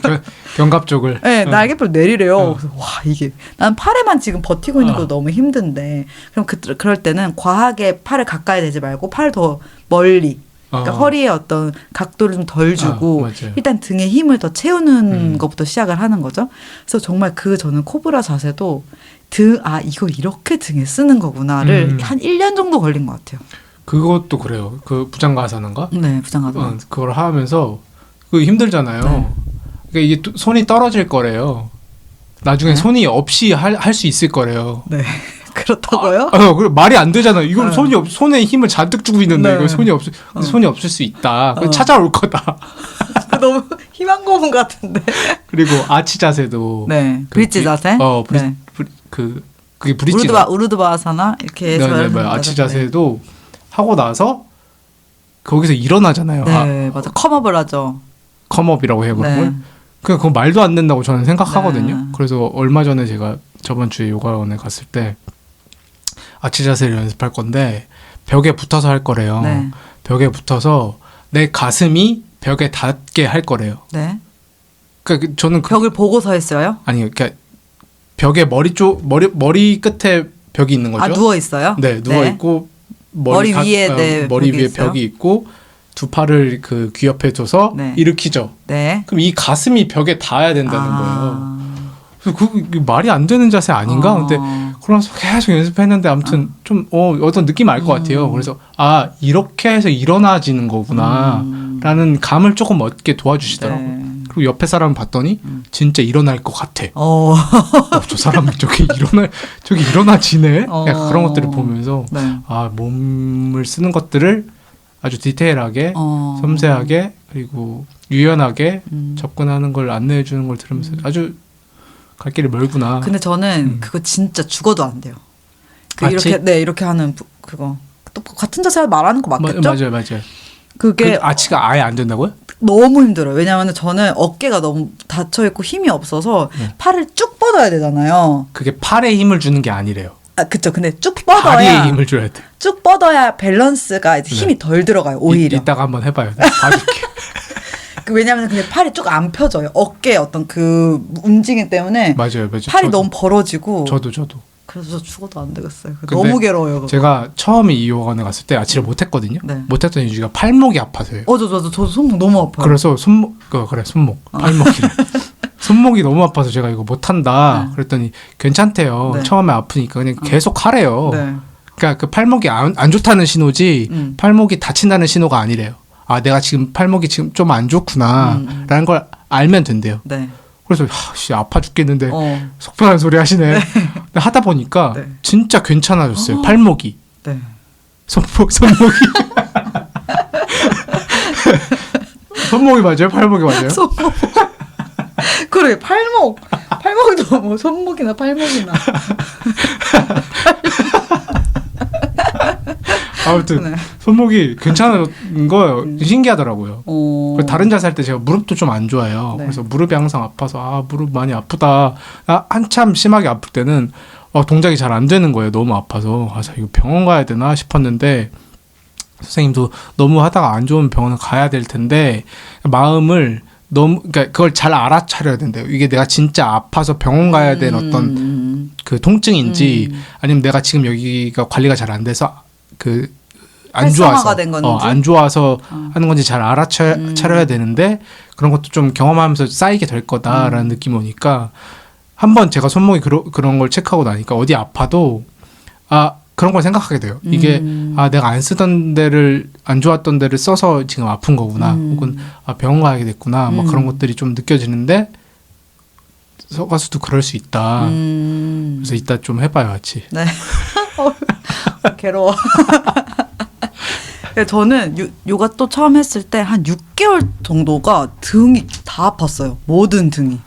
견갑 쪽을. 네, 날개뼈를 내리래요. 그래서 와, 이게 난 팔에만 지금 버티고 있는 것도 너무 힘든데. 그럼 그럴 때는 과하게 팔을 가까이 대지 말고 팔을 더 멀리. 그러니까 허리에 어떤 각도를 좀 덜 주고 일단 등에 힘을 더 채우는 것부터 시작을 하는 거죠. 그래서 정말 저는 코브라 자세도 이거 이렇게 등에 쓰는 거구나를 한 1년 정도 걸린 것 같아요. 그것도 그래요. 그 부장가사는가? 네, 부장가사. 그걸 하면서 힘들잖아요. 네. 그러니까 이게 손이 떨어질 거래요. 나중에 네? 손이 없이 할 수 있을 거래요. 네. 그렇다고요? 그래 말이 안 되잖아. 이걸 손에 힘을 잔뜩 주고 있는데 이거 손이 없을 수 있다. 찾아올 거다. 너무 희망 고문 같은데. 그리고 아치 자세도. 네. 브릿지 자세? 그게 브릿지. 우르드바사나 이렇게 해서. 아치 자세도 하고 나서 거기서 일어나잖아요. 네, 맞아. 컴업을 하죠. 컴업이라고 해요, 그걸. 네. 그거 말도 안 된다고 저는 생각하거든요. 네. 그래서 얼마 전에 제가 저번 주에 요가원에 갔을 때 아치 자세를 연습할 건데 벽에 붙어서 할 거래요. 네. 벽에 붙어서 내 가슴이 벽에 닿게 할 거래요. 네. 그러니까 저는 벽을 보고서 했어요? 아니요, 그러니까 벽에 머리 끝에 벽이 있는 거죠. 누워 있어요? 네, 누워 있고 머리 위에 머리 위에 벽이 있고 두 팔을 그 귀 옆에 둬서 일으키죠. 네. 그럼 이 가슴이 벽에 닿아야 된다는 거예요. 그래서 그 말이 안 되는 자세 아닌가? 근데 그러면서 계속 연습했는데 아무튼 좀 어떤 느낌 알 것 같아요. 그래서 이렇게 해서 일어나지는 거구나 라는 감을 조금 얻게 도와주시더라고요. 네. 그리고 옆에 사람 봤더니 진짜 일어날 것 같아. 저 사람이 저기 일어나지네. 약간 그런 것들을 보면서 몸을 쓰는 것들을 아주 디테일하게 섬세하게 그리고 유연하게 접근하는 걸 안내해 주는 걸 들으면서 아주 갈 길이 멀구나. 근데 저는 그거 진짜 죽어도 안 돼요. 이렇게 하는 그거 또 같은 자세 말하는 거 맞겠죠? 맞아요. 그게 아치가 아예 안 된다고요? 너무 힘들어요. 왜냐하면 저는 어깨가 너무 닫혀 있고 힘이 없어서 팔을 쭉 뻗어야 되잖아요. 그게 팔에 힘을 주는 게 아니래요. 그쵸. 근데 쭉 뻗어야 다리에 힘을 줘야 돼. 쭉 뻗어야 밸런스가 이제 힘이 덜 들어가요. 오히려. 이따가 한번 해봐요. 봐줄게. 왜냐하면 근데 팔이 쭉 안 펴져요. 어깨 어떤 그 움직임 때문에 맞아요. 팔이 너무 벌어지고. 저도. 그래서 죽어도 안 되겠어요. 너무 괴로워요. 그거. 제가 처음에 이 요가원에 갔을 때 아치를 못했거든요. 네. 못했던 이유가 팔목이 아파서요. 저도 손목 너무 아파요. 그래서 손목 팔목이래. 손목이 너무 아파서 제가 이거 못한다. 그랬더니 괜찮대요. 네. 처음에 아프니까 그냥 계속 하래요. 네. 그러니까 그 팔목이 안 좋다는 신호지 팔목이 다친다는 신호가 아니래요. 내가 지금 팔목이 지금 좀 안 좋구나 라는 걸 알면 된대요. 네. 그래서 아파 죽겠는데 속편한 소리 하시네. 네. 근데 하다 보니까 진짜 괜찮아졌어요. 팔목이. 네. 손목이. 손목이 맞아요? 팔목이 맞아요? 손목. 그래, 팔목이 너무 손목이나 팔목이나. 아무튼 손목이 괜찮은 거예요. 신기하더라고요. 다른 자세 할 때 제가 무릎도 좀 안 좋아요. 그래서 무릎이 항상 아파서 무릎 많이 아프다. 한참 심하게 아플 때는 동작이 잘 안 되는 거예요. 너무 아파서 이거 병원 가야 되나 싶었는데 선생님도 너무 하다가 안 좋은 병원을 가야 될 텐데 마음을 그러니까 그걸 잘 알아차려야 된대요. 이게 내가 진짜 아파서 병원 가야 되는 어떤 그 통증인지 아니면 내가 지금 여기가 관리가 잘 안 돼서 안 좋아서 하는 건지 잘 알아차려야 되는데 그런 것도 좀 경험하면서 쌓이게 될 거다라는 느낌이 오니까 한번 제가 손목이 그런 걸 체크하고 나니까 어디 아파도 그런 걸 생각하게 돼요. 이게 내가 안 좋았던 데를 써서 지금 아픈 거구나. 혹은 병원 가야 됐구나. 막 그런 것들이 좀 느껴지는데 서가수도 그럴 수 있다. 그래서 이따 좀 해봐요, 같이. 네. 괴로워. 저는 요가 또 처음 했을 때 한 6개월 정도가 등이 다 아팠어요. 모든 등이.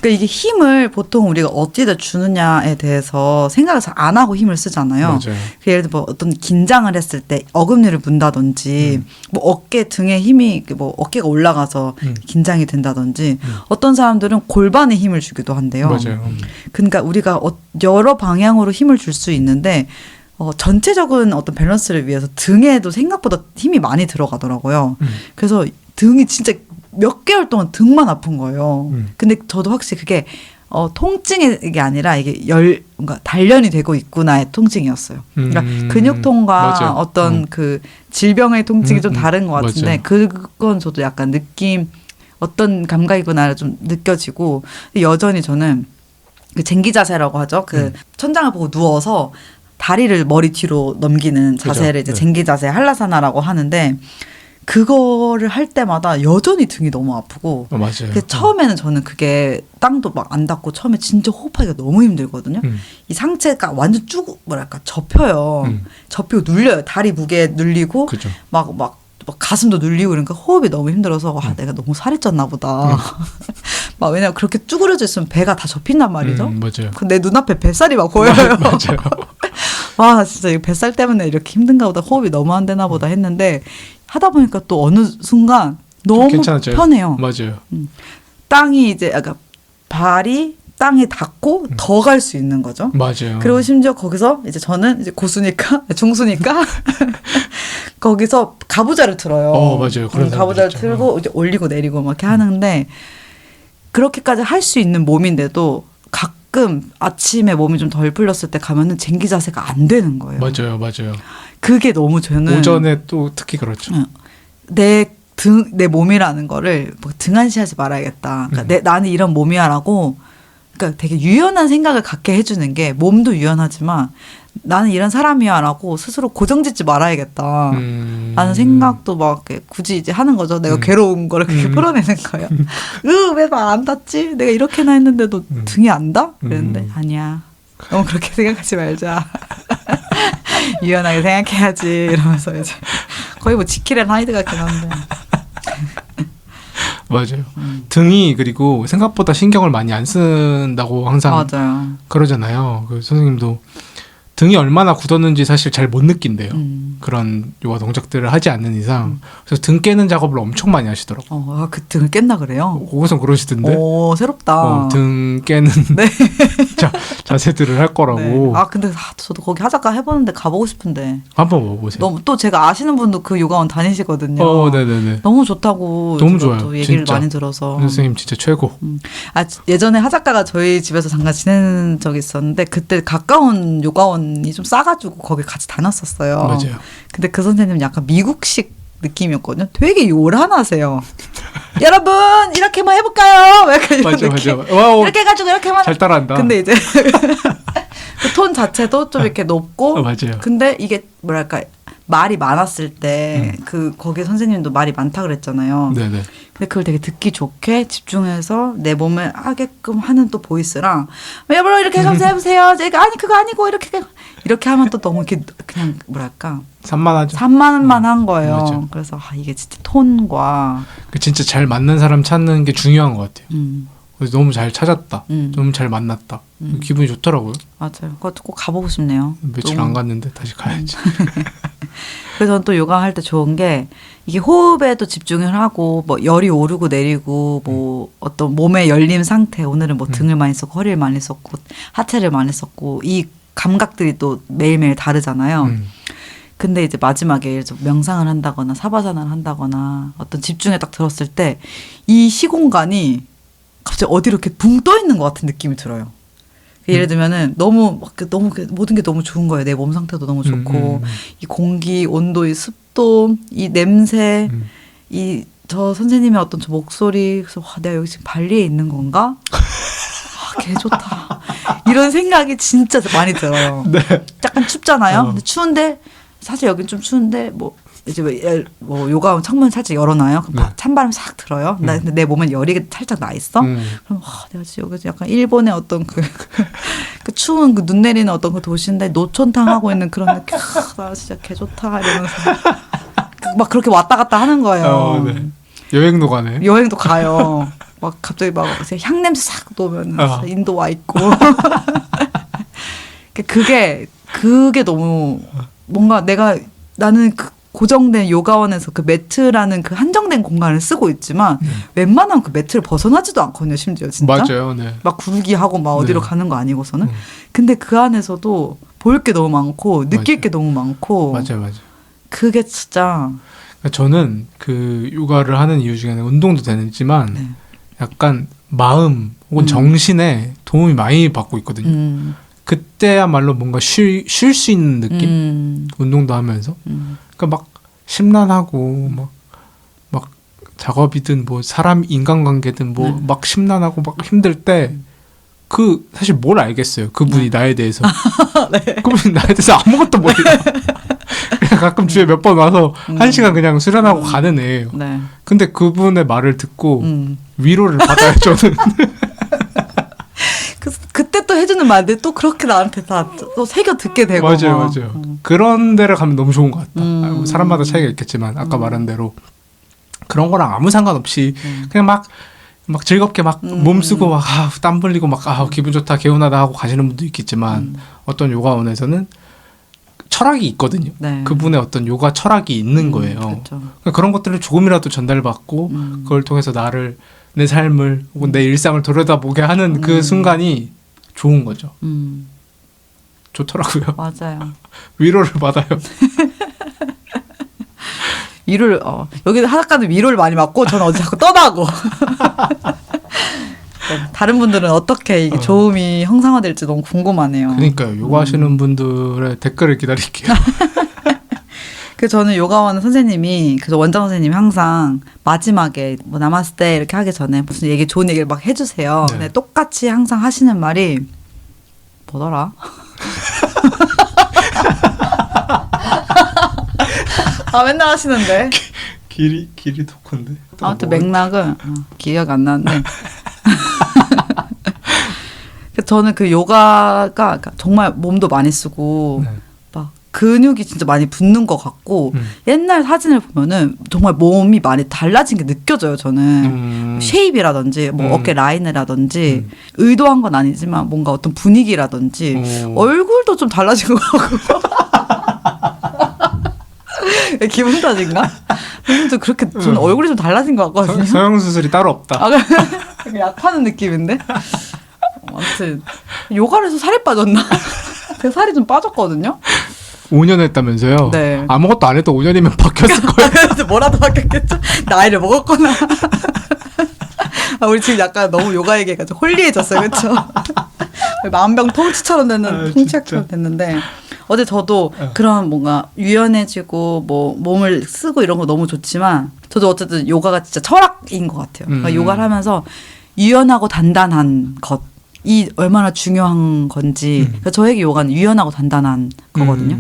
그러니까 이게 힘을 보통 우리가 어디다 주느냐에 대해서 생각을 잘 안 하고 힘을 쓰잖아요. 맞아요. 그 예를 들어 뭐 어떤 긴장을 했을 때 어금니를 문다든지 뭐 어깨 등에 힘이 뭐 어깨가 올라가서 긴장이 된다든지 어떤 사람들은 골반에 힘을 주기도 한대요. 맞아요. 그러니까 우리가 여러 방향으로 힘을 줄 수 있는데 전체적인 어떤 밸런스를 위해서 등에도 생각보다 힘이 많이 들어가더라고요. 그래서 등이 진짜 몇 개월 동안 등만 아픈 거예요. 근데 저도 확실히 그게 통증이 아니라 이게 뭔가 단련이 되고 있구나의 통증이었어요. 그러니까 근육통과 맞아요. 어떤 그 질병의 통증이 좀 다른 것 같은데 맞아요. 그건 저도 약간 어떤 감각이구나 좀 느껴지고 여전히 저는 그 쟁기 자세라고 하죠. 그 천장을 보고 누워서 다리를 머리 뒤로 넘기는 자세를 이제 네. 쟁기 자세 한라사나라고 하는데 그거를 할 때마다 여전히 등이 너무 아프고 맞아요. 처음에는 저는 그게 땅도 막 안 닿고 처음에 진짜 호흡하기가 너무 힘들거든요. 이 상체가 완전 쭉 접혀요. 접히고 눌려요. 다리 무게 눌리고 그죠. 막 가슴도 눌리고 그러니까 호흡이 너무 힘들어서 내가 너무 살이 쪘나 보다. 막 왜냐면 그렇게 쭈그려져 있으면 배가 다 접힌단 말이죠. 맞아요. 내 눈앞에 뱃살이 막 보여요. 맞아요. 와 진짜 이 뱃살 때문에 이렇게 힘든가 보다. 호흡이 너무 안 되나 보다 했는데 하다 보니까 또 어느 순간 너무 괜찮아져요. 편해요. 맞아요. 땅이 이제 발이 땅에 닿고 더 갈 수 있는 거죠. 맞아요. 그리고 심지어 거기서 이제 저는 이제 고수니까 중수니까 거기서 가부좌를 틀어요. 맞아요. 그런 가부좌를 사람들 있죠. 틀고 이제 올리고 내리고 막 이렇게 하는데 그렇게까지 할 수 있는 몸인데도 가끔 아침에 몸이 좀 덜 풀렸을 때 가면은 쟁기 자세가 안 되는 거예요. 맞아요. 그게 너무 저는 오전에 또 특히 그렇죠. 내 몸이라는 거를 뭐 등한시하지 말아야겠다. 그러니까 나는 이런 몸이야라고 그러니까 되게 유연한 생각을 갖게 해주는 게 몸도 유연하지만 나는 이런 사람이야라고 스스로 고정짓지 말아야겠다. 라는 생각도 막 굳이 이제 하는 거죠. 내가 괴로운 거를 그렇게 풀어내는 거예요. 왜 나 안 닿지? 내가 이렇게나 했는데도 등이 안 닿아? 그랬는데 아니야. 너무 그렇게 생각하지 말자. 유연하게 생각해야지 이러면서 이제 거의 뭐 지킬앤 하이드 같긴 한데. 맞아요. 등이 그리고 생각보다 신경을 많이 안 쓴다고 항상 맞아요. 그러잖아요. 그 선생님도 등이 얼마나 굳었는지 사실 잘 못 느낀대요. 그런 요가 동작들을 하지 않는 이상. 그래서 등 깨는 작업을 엄청 많이 하시더라고요. 그 등을 깼나 그래요? 거기서 그러시던데. 오, 새롭다. 등 깨는 네. 자세들을 할 거라고. 네. 근데 저도 거기 하자가 해보는데 가보고 싶은데. 한번 먹어보세요. 너무 또 제가 아시는 분도 그 요가원 다니시거든요. 네네네. 너무 좋다고. 너무 제가 좋아요. 또 얘기를 진짜. 많이 들어서. 선생님 진짜 최고. 예전에 하작가가 저희 집에서 잠깐 지낸 적이 있었는데 그때 가까운 요가원이 좀 싸가지고 거기 같이 다녔었어요. 맞아요. 근데 그 선생님은 약간 미국식 느낌이었거든요. 되게 요란하세요. 여러분 이렇게 한번 해볼까요? 약간 이런 맞아. 느낌. 와우. 이렇게 해가지고 이렇게만. 잘 따라한다. 근데 이제 그 톤 자체도 좀 이렇게 높고. 맞아요. 근데 이게 뭐랄까 말이 많았을 때 거기 선생님도 말이 많다 그랬잖아요. 네네. 근데 그걸 되게 듣기 좋게 집중해서 내 몸을 하게끔 하는 또 보이스랑 여러분 이렇게 해보세요. 제가 아니 그거 아니고 이렇게 하면 또 너무 이렇게 그냥 뭐랄까 산만하죠. 산만한 거예요. 맞아. 그래서 이게 진짜 톤과 진짜 잘 맞는 사람 찾는 게 중요한 것 같아요. 그래서 너무 잘 찾았다. 너무 잘 만났다. 기분이 좋더라고요. 맞아요. 그것도 꼭 가보고 싶네요. 며칠 안 갔는데 다시 가야지. 그래서 저는 또 요가 할 때 좋은 게 이게 호흡에도 집중을 하고 뭐 열이 오르고 내리고 뭐 어떤 몸의 열림 상태 오늘은 뭐 등을 많이 썼고 허리를 많이 썼고 하체를 많이 썼고 이 감각들이 또 매일매일 다르잖아요. 근데 이제 마지막에 예를 들어 명상을 한다거나 사바사나를 한다거나 어떤 집중에 딱 들었을 때 이 시공간이 갑자기 어디 이렇게 붕 떠 있는 것 같은 느낌이 들어요. 예를 들면은 너무 모든 게 너무 좋은 거예요. 내 몸 상태도 너무 좋고 이 공기, 온도, 이 습도, 이 냄새, 이 저 선생님의 어떤 저 목소리. 그래서 내가 여기 지금 발리에 있는 건가? 개 좋다. 이런 생각이 진짜 많이 들어요. 네. 약간 춥잖아요. 근데 추운데 사실 여긴 좀 추운데 이제 뭐 요가원 창문 살짝 열어놔요. 그럼 찬바람 싹 들어요. 근데 내 몸엔 열이 살짝 나 있어. 그럼 내가 지금 여기서 약간 일본의 어떤 그 추운 그 눈 내리는 어떤 그 도시인데 노천탕 하고 있는 그런 느낌. 나 진짜 개 좋다 이러면서 막 그렇게 왔다 갔다 하는 거예요. 네. 여행도 가네. 여행도 가요. 막 갑자기 막 향냄새 싹 놓으면 인도 와 있고 그게 너무 뭔가 나는 그 고정된 요가원에서 그 매트라는 그 한정된 공간을 쓰고 있지만 웬만하면 그 매트를 벗어나지도 않거든요. 심지어 진짜 맞아요. 네. 막 구르기 하고 막 어디로 네. 가는 거 아니고서는 근데 그 안에서도 볼 게 너무 많고 느낄 맞아요. 게 너무 많고 맞아요. 그게 진짜 그러니까 저는 그 요가를 하는 이유 중에 하나가 운동도 되지만 네. 약간 마음 혹은 정신에 도움이 많이 받고 있거든요. 그때야말로 뭔가 쉴 수 있는 느낌? 운동도 하면서. 그러니까 막 심란하고 막 작업이든 뭐 사람 인간관계든 뭐 막 심란하고 막 힘들 때 그 사실 뭘 알겠어요. 그분이 나에 대해서. 그분이 나에 대해서 아무것도 몰라요. 그냥 가끔 주에 몇 번 와서 1시간 그냥 수련하고 가는 애예요. 네. 근데 그분의 말을 듣고 위로를 받아요. 저는. 그때 또 해주는 말들 또 그렇게 나한테 다 또 새겨 듣게 되고 맞아요, 막. 맞아요. 그런 데를 가면 너무 좋은 것 같다. 사람마다 차이가 있겠지만 아까 말한 대로 그런 거랑 아무 상관없이 그냥 막 즐겁게 막 몸 쓰고 막 땀 흘리고 막 기분 좋다 개운하다 하고 가시는 분도 있겠지만 어떤 요가원에서는 철학이 있거든요. 네. 그분의 어떤 요가 철학이 있는 거예요. 그렇죠. 그러니까 그런 것들을 조금이라도 전달받고 그걸 통해서 내 삶을 혹은 내 일상을 들여다보게 하는 그 순간이 좋은 거죠. 좋더라고요. 맞아요. 위로를 받아요. 여기 하닷가는 위로를 많이 받고 저는 어디 자꾸 떠나고 다른 분들은 어떻게 이게 좋음이 형상화될지 너무 궁금하네요. 그러니까요. 요가 하시는 분들의 댓글을 기다릴게요. 그래서 저는 요가원 선생님이 그래서 원장 선생님이 항상 마지막에 뭐 나마스테 이렇게 하기 전에 무슨 좋은 얘기를 막 해주세요. 네. 근데 똑같이 항상 하시는 말이 뭐더라? 맨날 하시는데. 길이 토큰데. 아무튼 맥락은 기억 안 나는데. 저는 그 요가가 정말 몸도 많이 쓰고 막 근육이 진짜 많이 붙는 것 같고 옛날 사진을 보면은 정말 몸이 많이 달라진 게 느껴져요. 저는 쉐입이라든지 뭐 어깨 라인이라든지 의도한 건 아니지만 뭔가 어떤 분위기라든지 얼굴도 좀 달라진 것 같고. 기분 탓인가? 좀 그렇게 저는 얼굴이 좀 달라진 것 같거든요. 성형수술이 따로 없다. 약 파는 느낌인데. 아무튼 요가를 해서 살이 빠졌나? 제가 살이 좀 빠졌거든요. 5년 했다면서요? 네. 아무것도 안 해도 5년이면 바뀌었을 거예요. 그래서 뭐라도 바뀌었겠죠? 나이를 먹었거나. 우리 지금 약간 너무 요가 얘기해가지고 홀리해졌어요. 그렇죠? 만병 통치처럼 되는 통치약처럼 됐는데 어제 저도 그런 뭔가 유연해지고 뭐 몸을 쓰고 이런 거 너무 좋지만 저도 어쨌든 요가가 진짜 철학인 것 같아요. 그러니까 요가를 하면서 유연하고 단단한 것이 얼마나 중요한 건지 그러니까 저에게 요가는 유연하고 단단한 거거든요.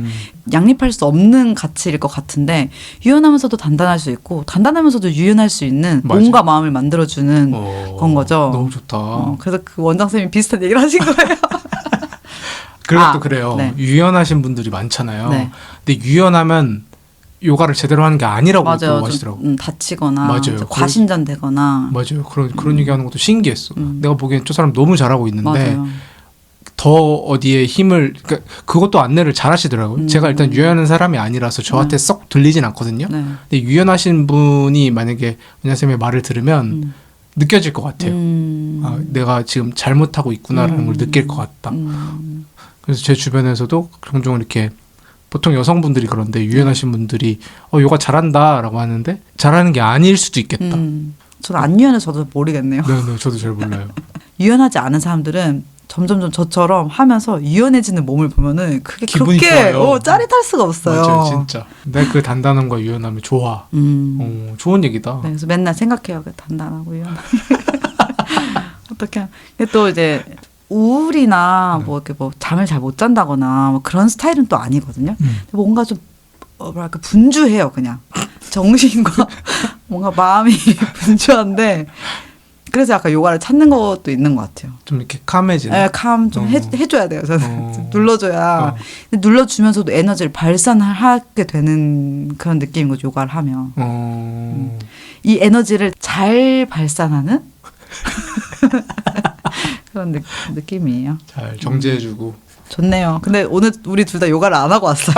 양립할 수 없는 가치일 것 같은데 유연하면서도 단단할 수 있고 단단하면서도 유연할 수 있는 맞아요. 몸과 마음을 만들어주는 건 거죠. 너무 좋다. 그래서 그 원장 선생님이 비슷한 얘기를 하신 거예요. 그리고 또 그래요. 네. 유연하신 분들이 많잖아요. 네. 근데 유연하면 요가를 제대로 하는 게 아니라고 맞아요. 또 하시더라고요. 좀, 다치거나 맞아요. 과신전되거나 맞아요. 그런 얘기하는 것도 신기했어. 내가 보기엔 저 사람 너무 잘하고 있는데 맞아요. 더 어디에 힘을 그것도 안내를 잘 하시더라고요. 제가 일단 유연한 사람이 아니라서 저한테 썩 들리진 않거든요. 네. 근데 유연하신 분이 만약에 원장 쌤의 말을 들으면 느껴질 것 같아요. 내가 지금 잘못하고 있구나라는 걸 느낄 것 같다. 그래서 제 주변에서도 종종 이렇게 보통 여성분들이 그런데 유연하신 분들이 요가 잘한다라고 하는데 잘하는 게 아닐 수도 있겠다. 저는 안 유연해서 저도 모르겠네요. 네, 저도 잘 몰라요. 유연하지 않은 사람들은 점점점 저처럼 하면서 유연해지는 몸을 보면은 그게 기분이 그렇게 좋아요. 짜릿할 수가 없어요. 맞아요, 진짜. 내 그 단단함과 유연함이 좋아. 좋은 얘기다. 네, 그래서 맨날 생각해요. 그 단단하고 유연한. 어떻게? 또 이제 우울이나 뭐 이렇게 뭐 잠을 잘 못 잔다거나 뭐 그런 스타일은 또 아니거든요. 뭔가 좀 뭐랄까 분주해요, 그냥 정신과 뭔가 마음이 분주한데. 그래서 약간 요가를 찾는 것도 있는 것 같아요. 좀 이렇게 캄해지는. 네, 캄 좀 해줘야 돼요. 저는 좀 눌러줘야. 근데 눌러주면서도 에너지를 발산하게 되는 그런 느낌인 거죠. 요가를 하면. 이 에너지를 잘 발산하는 그런 느낌이에요. 잘 정제해주고. 좋네요. 근데 오늘 우리 둘 다 요가를 안 하고 왔어요.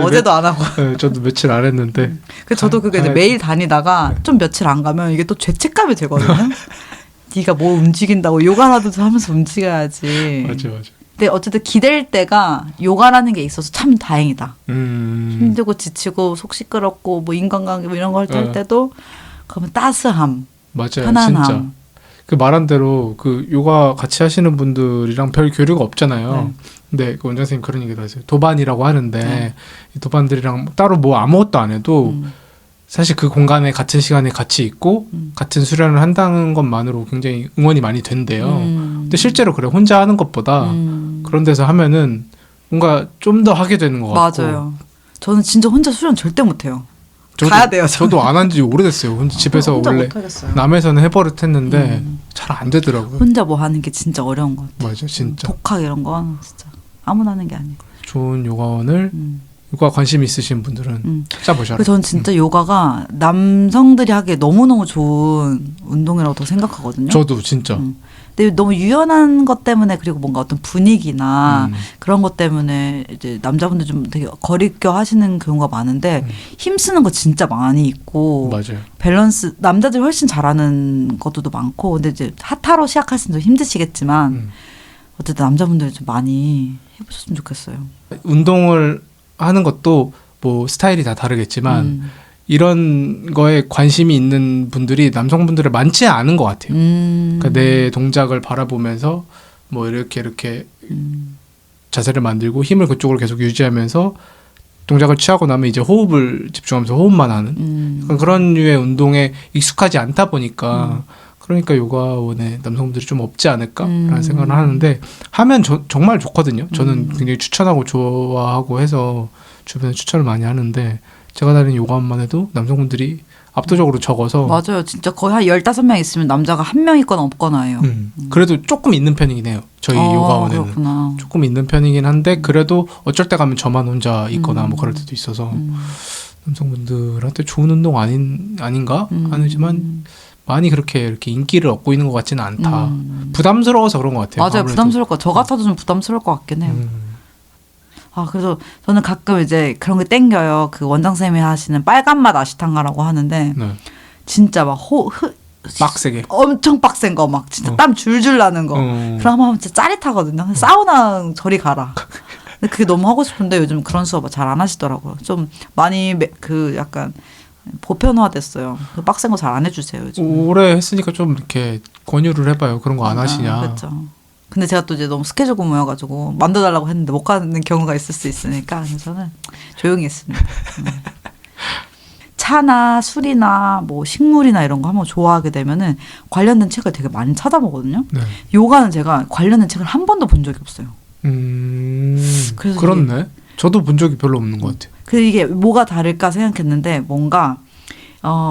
어제도 안 하고. 네, 저도 며칠 안 했는데. 그 저도 그게 이제 매일 다니다가 좀 며칠 안 가면 이게 또 죄책감이 들거든요. 네가 뭐 움직인다고 요가라도 하면서 움직여야지. 맞아. 근데 어쨌든 기댈 때가 요가라는 게 있어서 참 다행이다. 힘들고 지치고 속 시끄럽고 뭐 인간관계 뭐 이런 걸 할 때도 그러면 따스함, 맞아요, 편안함. 진짜. 그 말한 대로 그 요가 같이 하시는 분들이랑 별 교류가 없잖아요. 네. 근데 그 원장 선생님 그런 얘기도 하세요. 도반이라고 하는데 이 도반들이랑 따로 뭐 아무것도 안 해도 사실 그 공간에 같은 시간에 같이 있고 같은 수련을 한다는 것만으로 굉장히 응원이 많이 된대요. 근데 실제로 그래 혼자 하는 것보다 그런 데서 하면은 뭔가 좀 더 하게 되는 것 같고. 맞아요. 저는 진짜 혼자 수련 절대 못해요. 가야 돼요. 저도 안 한 지 오래됐어요. 혼자 집에서 혼자 원래 못하겠어요. 남에서는 해버릇했는데 잘 안 되더라고요. 혼자 뭐 하는 게 진짜 어려운 것 같아요. 맞아, 진짜. 독학 이런 건 진짜 아무나 하는 게 아니고. 좋은 요가원을 요가 관심 있으신 분들은 찾아보셔라. 그래서 저는 진짜 요가가 남성들이 하기에 너무너무 좋은 운동이라고 생각하거든요. 저도 진짜. 근데 너무 유연한 것 때문에 그리고 뭔가 어떤 분위기나 그런 것 때문에 이제 남자분들 좀 되게 거리껴 하시는 경우가 많은데 힘쓰는 거 진짜 많이 있고 맞아요. 밸런스 남자들이 훨씬 잘하는 것들도 많고 근데 이제 하타로 시작하시는 좀 힘드시겠지만 어쨌든 남자분들 좀 많이 해보셨으면 좋겠어요. 운동을 하는 것도 뭐 스타일이 다 다르겠지만 이런 거에 관심이 있는 분들이 남성분들은 많지 않은 것 같아요. 그러니까 내 동작을 바라보면서 뭐 이렇게 자세를 만들고 힘을 그쪽으로 계속 유지하면서 동작을 취하고 나면 이제 호흡을 집중하면서 호흡만 하는 약간 그런 류의 운동에 익숙하지 않다 보니까 그러니까 요가원에 남성분들이 좀 없지 않을까라는 생각을 하는데 하면 정말 좋거든요. 저는 굉장히 추천하고 좋아하고 해서 주변에 추천을 많이 하는데 제가 다니는 요가원만 해도 남성분들이 압도적으로 적어서 맞아요. 진짜 거의 한 15명 있으면 남자가 한 명 있거나 없거나 해요. 그래도 조금 있는 편이긴 해요. 저희 요가원에는. 그렇구나. 조금 있는 편이긴 한데 그래도 어쩔 때 가면 저만 혼자 있거나 뭐 그럴 때도 있어서 남성분들한테 좋은 운동 아닌가? 아니지만 많이 이렇게 인기를 얻고 있는 것 같지는 않다. 부담스러워서 그런 것 같아요. 맞아요. 아무래도. 부담스러울 것 같아요. 저 같아도 좀 부담스러울 것 같긴 해요. 아, 그래서 저는 가끔 이제 그런 게 땡겨요. 그 원장쌤이 하시는 빨간맛 아시탄가라고 하는데 네. 진짜 막 빡세게. 엄청 빡센 거 막 진짜 땀 줄줄 나는 거. 그럼 하면 진짜 짜릿하거든요. 사우나 저리 가라. 근데 그게 너무 하고 싶은데 요즘 그런 수업 잘 안 하시더라고요. 좀 많이 그 약간 보편화됐어요. 그 빡센 거 잘 안 해주세요. 요즘. 오래 했으니까 좀 이렇게 권유를 해봐요. 그런 거 안 하시냐. 그렇죠. 근데 제가 또 이제 너무 스케줄 근무여가지고 만들어달라고 했는데 못 가는 경우가 있을 수 있으니까 그래서 저는 조용히 했습니다. 차나 술이나 뭐 식물이나 이런 거 한번 좋아하게 되면은 관련된 책을 되게 많이 찾아보거든요. 네. 요가는 제가 관련된 책을 한 번도 본 적이 없어요. 그래서 그렇네. 저도 본 적이 별로 없는 것 같아요. 그 이게 뭐가 다를까 생각했는데 뭔가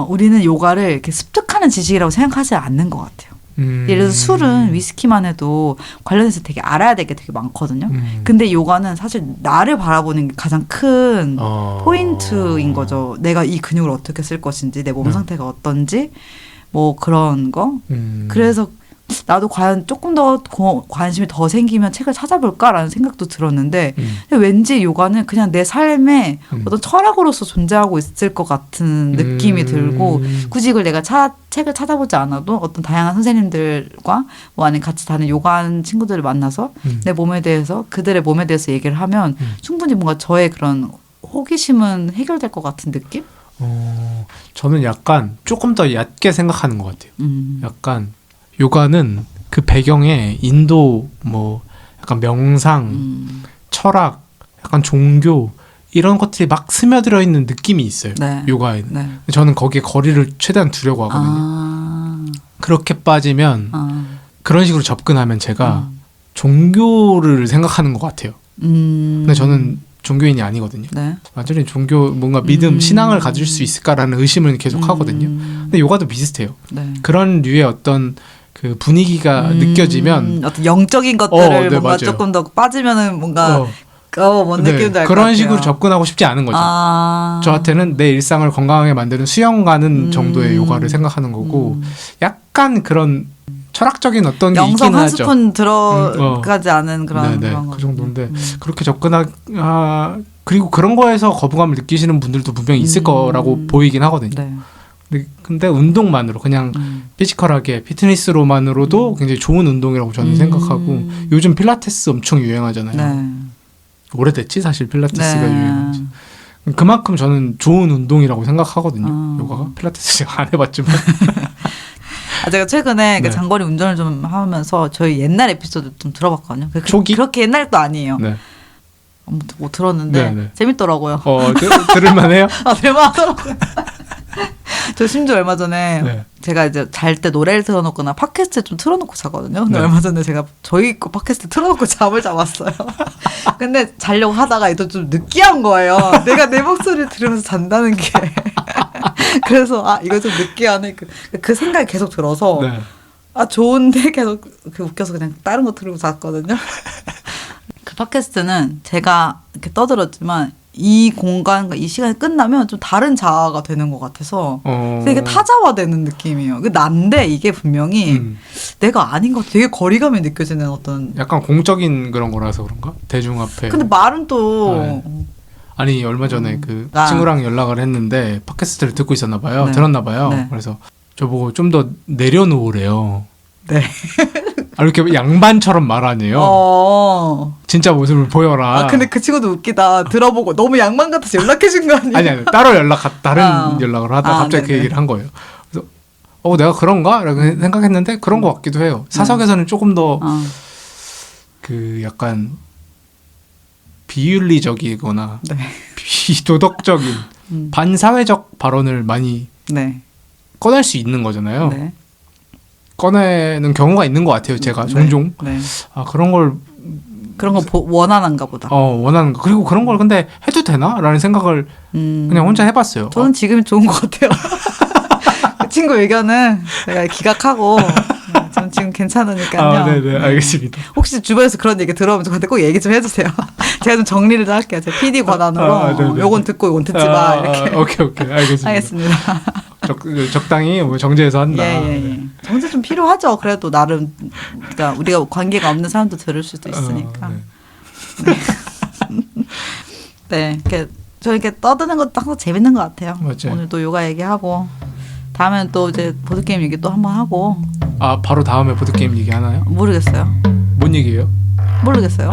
우리는 요가를 이렇게 습득하는 지식이라고 생각하지 않는 것 같아요. 예를 들어서 술은 위스키만 해도 관련해서 되게 알아야 될 게 되게 많거든요. 근데 요가는 사실 나를 바라보는 게 가장 큰 포인트인 거죠. 내가 이 근육을 어떻게 쓸 것인지, 내 몸 상태가 어떤지, 뭐 그런 거. 그래서 나도 과연 조금 더 관심이 더 생기면 책을 찾아볼까라는 생각도 들었는데 근데 왠지 요가는 그냥 내 삶에 어떤 철학으로서 존재하고 있을 것 같은 느낌이 들고 굳이 이걸 내가 책을 찾아보지 않아도 어떤 다양한 선생님들과 뭐 아니면 같이 다니는 요가하는 친구들을 만나서 내 몸에 대해서 그들의 몸에 대해서 얘기를 하면 충분히 뭔가 저의 그런 호기심은 해결될 것 같은 느낌? 저는 약간 조금 더 얕게 생각하는 것 같아요. 약간 요가는 그 배경에 인도 뭐 약간 명상, 철학, 약간 종교 이런 것들이 막 스며들어 있는 느낌이 있어요. 네. 요가에는. 네. 저는 거기에 거리를 최대한 두려고 하거든요. 그렇게 빠지면 그런 식으로 접근하면 제가 종교를 생각하는 것 같아요. 근데 저는 종교인이 아니거든요. 네. 완전히 종교 뭔가 믿음, 신앙을 가질 수 있을까라는 의심을 계속 하거든요. 근데 요가도 비슷해요. 네. 그런 류의 어떤 그 분위기가 느껴지면 어떤 영적인 것들을 네, 뭔가 맞아요. 조금 더 빠지면은 뭔가 뭔 네, 느낌인지 알 것 같아요. 그런 식으로 접근하고 싶지 않은 거죠. 저한테는 내 일상을 건강하게 만드는 수영 가는 정도의 요가를 생각하는 거고 약간 그런 철학적인 어떤 게 영성 있기는 한 하죠. 스푼 들어가지 않은 그런 네네, 그런 그 거. 정도인데 그렇게 그리고 그런 거에서 거부감을 느끼시는 분들도 분명히 있을 거라고 보이긴 하거든요. 네. 근데 운동만으로 그냥 피지컬하게 피트니스로만으로도 굉장히 좋은 운동이라고 저는 생각하고 요즘 필라테스 엄청 유행하잖아요. 네. 오래됐지 사실 필라테스가 네. 유행하지. 그만큼 저는 좋은 운동이라고 생각하거든요. 요가가 필라테스 제가 안 해봤지만 제가 최근에 네. 장거리 운전을 좀 하면서 저희 옛날 에피소드 좀 들어봤거든요. 초기? 그렇게 옛날 것도 아니에요. 네. 못 들었는데 네, 네. 재밌더라고요. 들을만해요? 들만하더라고요. 저 심지어 얼마 전에 네. 제가 이제 잘 때 노래를 틀어놓거나 팟캐스트 좀 틀어놓고 자거든요. 근데 네. 얼마 전에 제가 저희 거 팟캐스트 틀어놓고 잠을 잡았어요. 근데 자려고 하다가 이또 좀 느끼한 거예요. 내가 내 목소리를 들으면서 잔다는 게. 그래서 이거 좀 느끼하네. 그 생각이 계속 들어서 네. 좋은데 계속 웃겨서 그냥 다른 거 들으고 잤거든요. 그 팟캐스트는 제가 이렇게 떠들었지만 이 공간과 이 시간이 끝나면 좀 다른 자아가 되는 것 같아서 되게 타자화되는 느낌이에요. 난데 이게 분명히 내가 아닌 것 같아. 되게 거리감이 느껴지는 어떤. 약간 공적인 그런 거라서 그런가? 대중 앞에. 근데 말은 또. 아니 얼마 전에 그 친구랑 연락을 했는데 팟캐스트를 듣고 있었나 봐요. 네. 들었나 봐요. 네. 그래서 저보고 좀 더 내려놓으래요. 네. 이렇게 양반처럼 말하네요. 진짜 모습을 보여라. 근데 그 친구도 웃기다. 들어보고 너무 양반 같아서 연락해준 거 아니에요? 아니 따로 다른 연락을 하다가 갑자기 그 네네. 얘기를 한 거예요. 그래서 내가 그런가? 라고 생각했는데 그런 것 같기도 해요. 사석에서는 조금 더 그 약간 비윤리적이거나 네. 비도덕적인 반사회적 발언을 많이 네. 꺼낼 수 있는 거잖아요. 네. 꺼내는 경우가 있는 것 같아요. 제가 종종. 네. 그런 걸 그런 거 원하는가 보다. 원하는 거. 그리고 그런 걸 근데 해도 되나? 라는 생각을 그냥 혼자 해봤어요. 저는 지금이 좋은 것 같아요. 그 친구 의견은 제가 기각하고 전 지금 괜찮으니까요. 네네, 알겠습니다. 혹시 주변에서 그런 얘기 들어오면 저한테 꼭 얘기 좀 해주세요. 제가 좀 정리를 좀 할게요. 제 PD 권한으로 요건 듣고 요건 듣지 마 이렇게. 오케이 알겠습니다. 알겠습니다. 적당히 뭐 정제해서 한다. 예. 정제 좀 필요하죠. 그래도 나름 그러니까 우리가 관계가 없는 사람도 들을 수도 있으니까. 네, 저 이렇게 떠드는 것도 항상 재밌는 것 같아요. 맞아요. 오늘 또 요가 얘기하고 다음엔 또 이제 보드 게임 얘기 또 한번 하고. 바로 다음에 보드 게임 얘기 하나요? 모르겠어요. 뭔 얘기예요? 모르겠어요.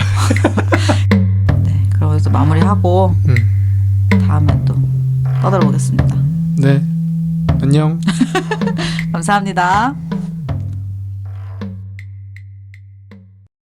네, 그럼 여기서 마무리하고 다음에 또 떠들어보겠습니다. 네, 안녕. 감사합니다.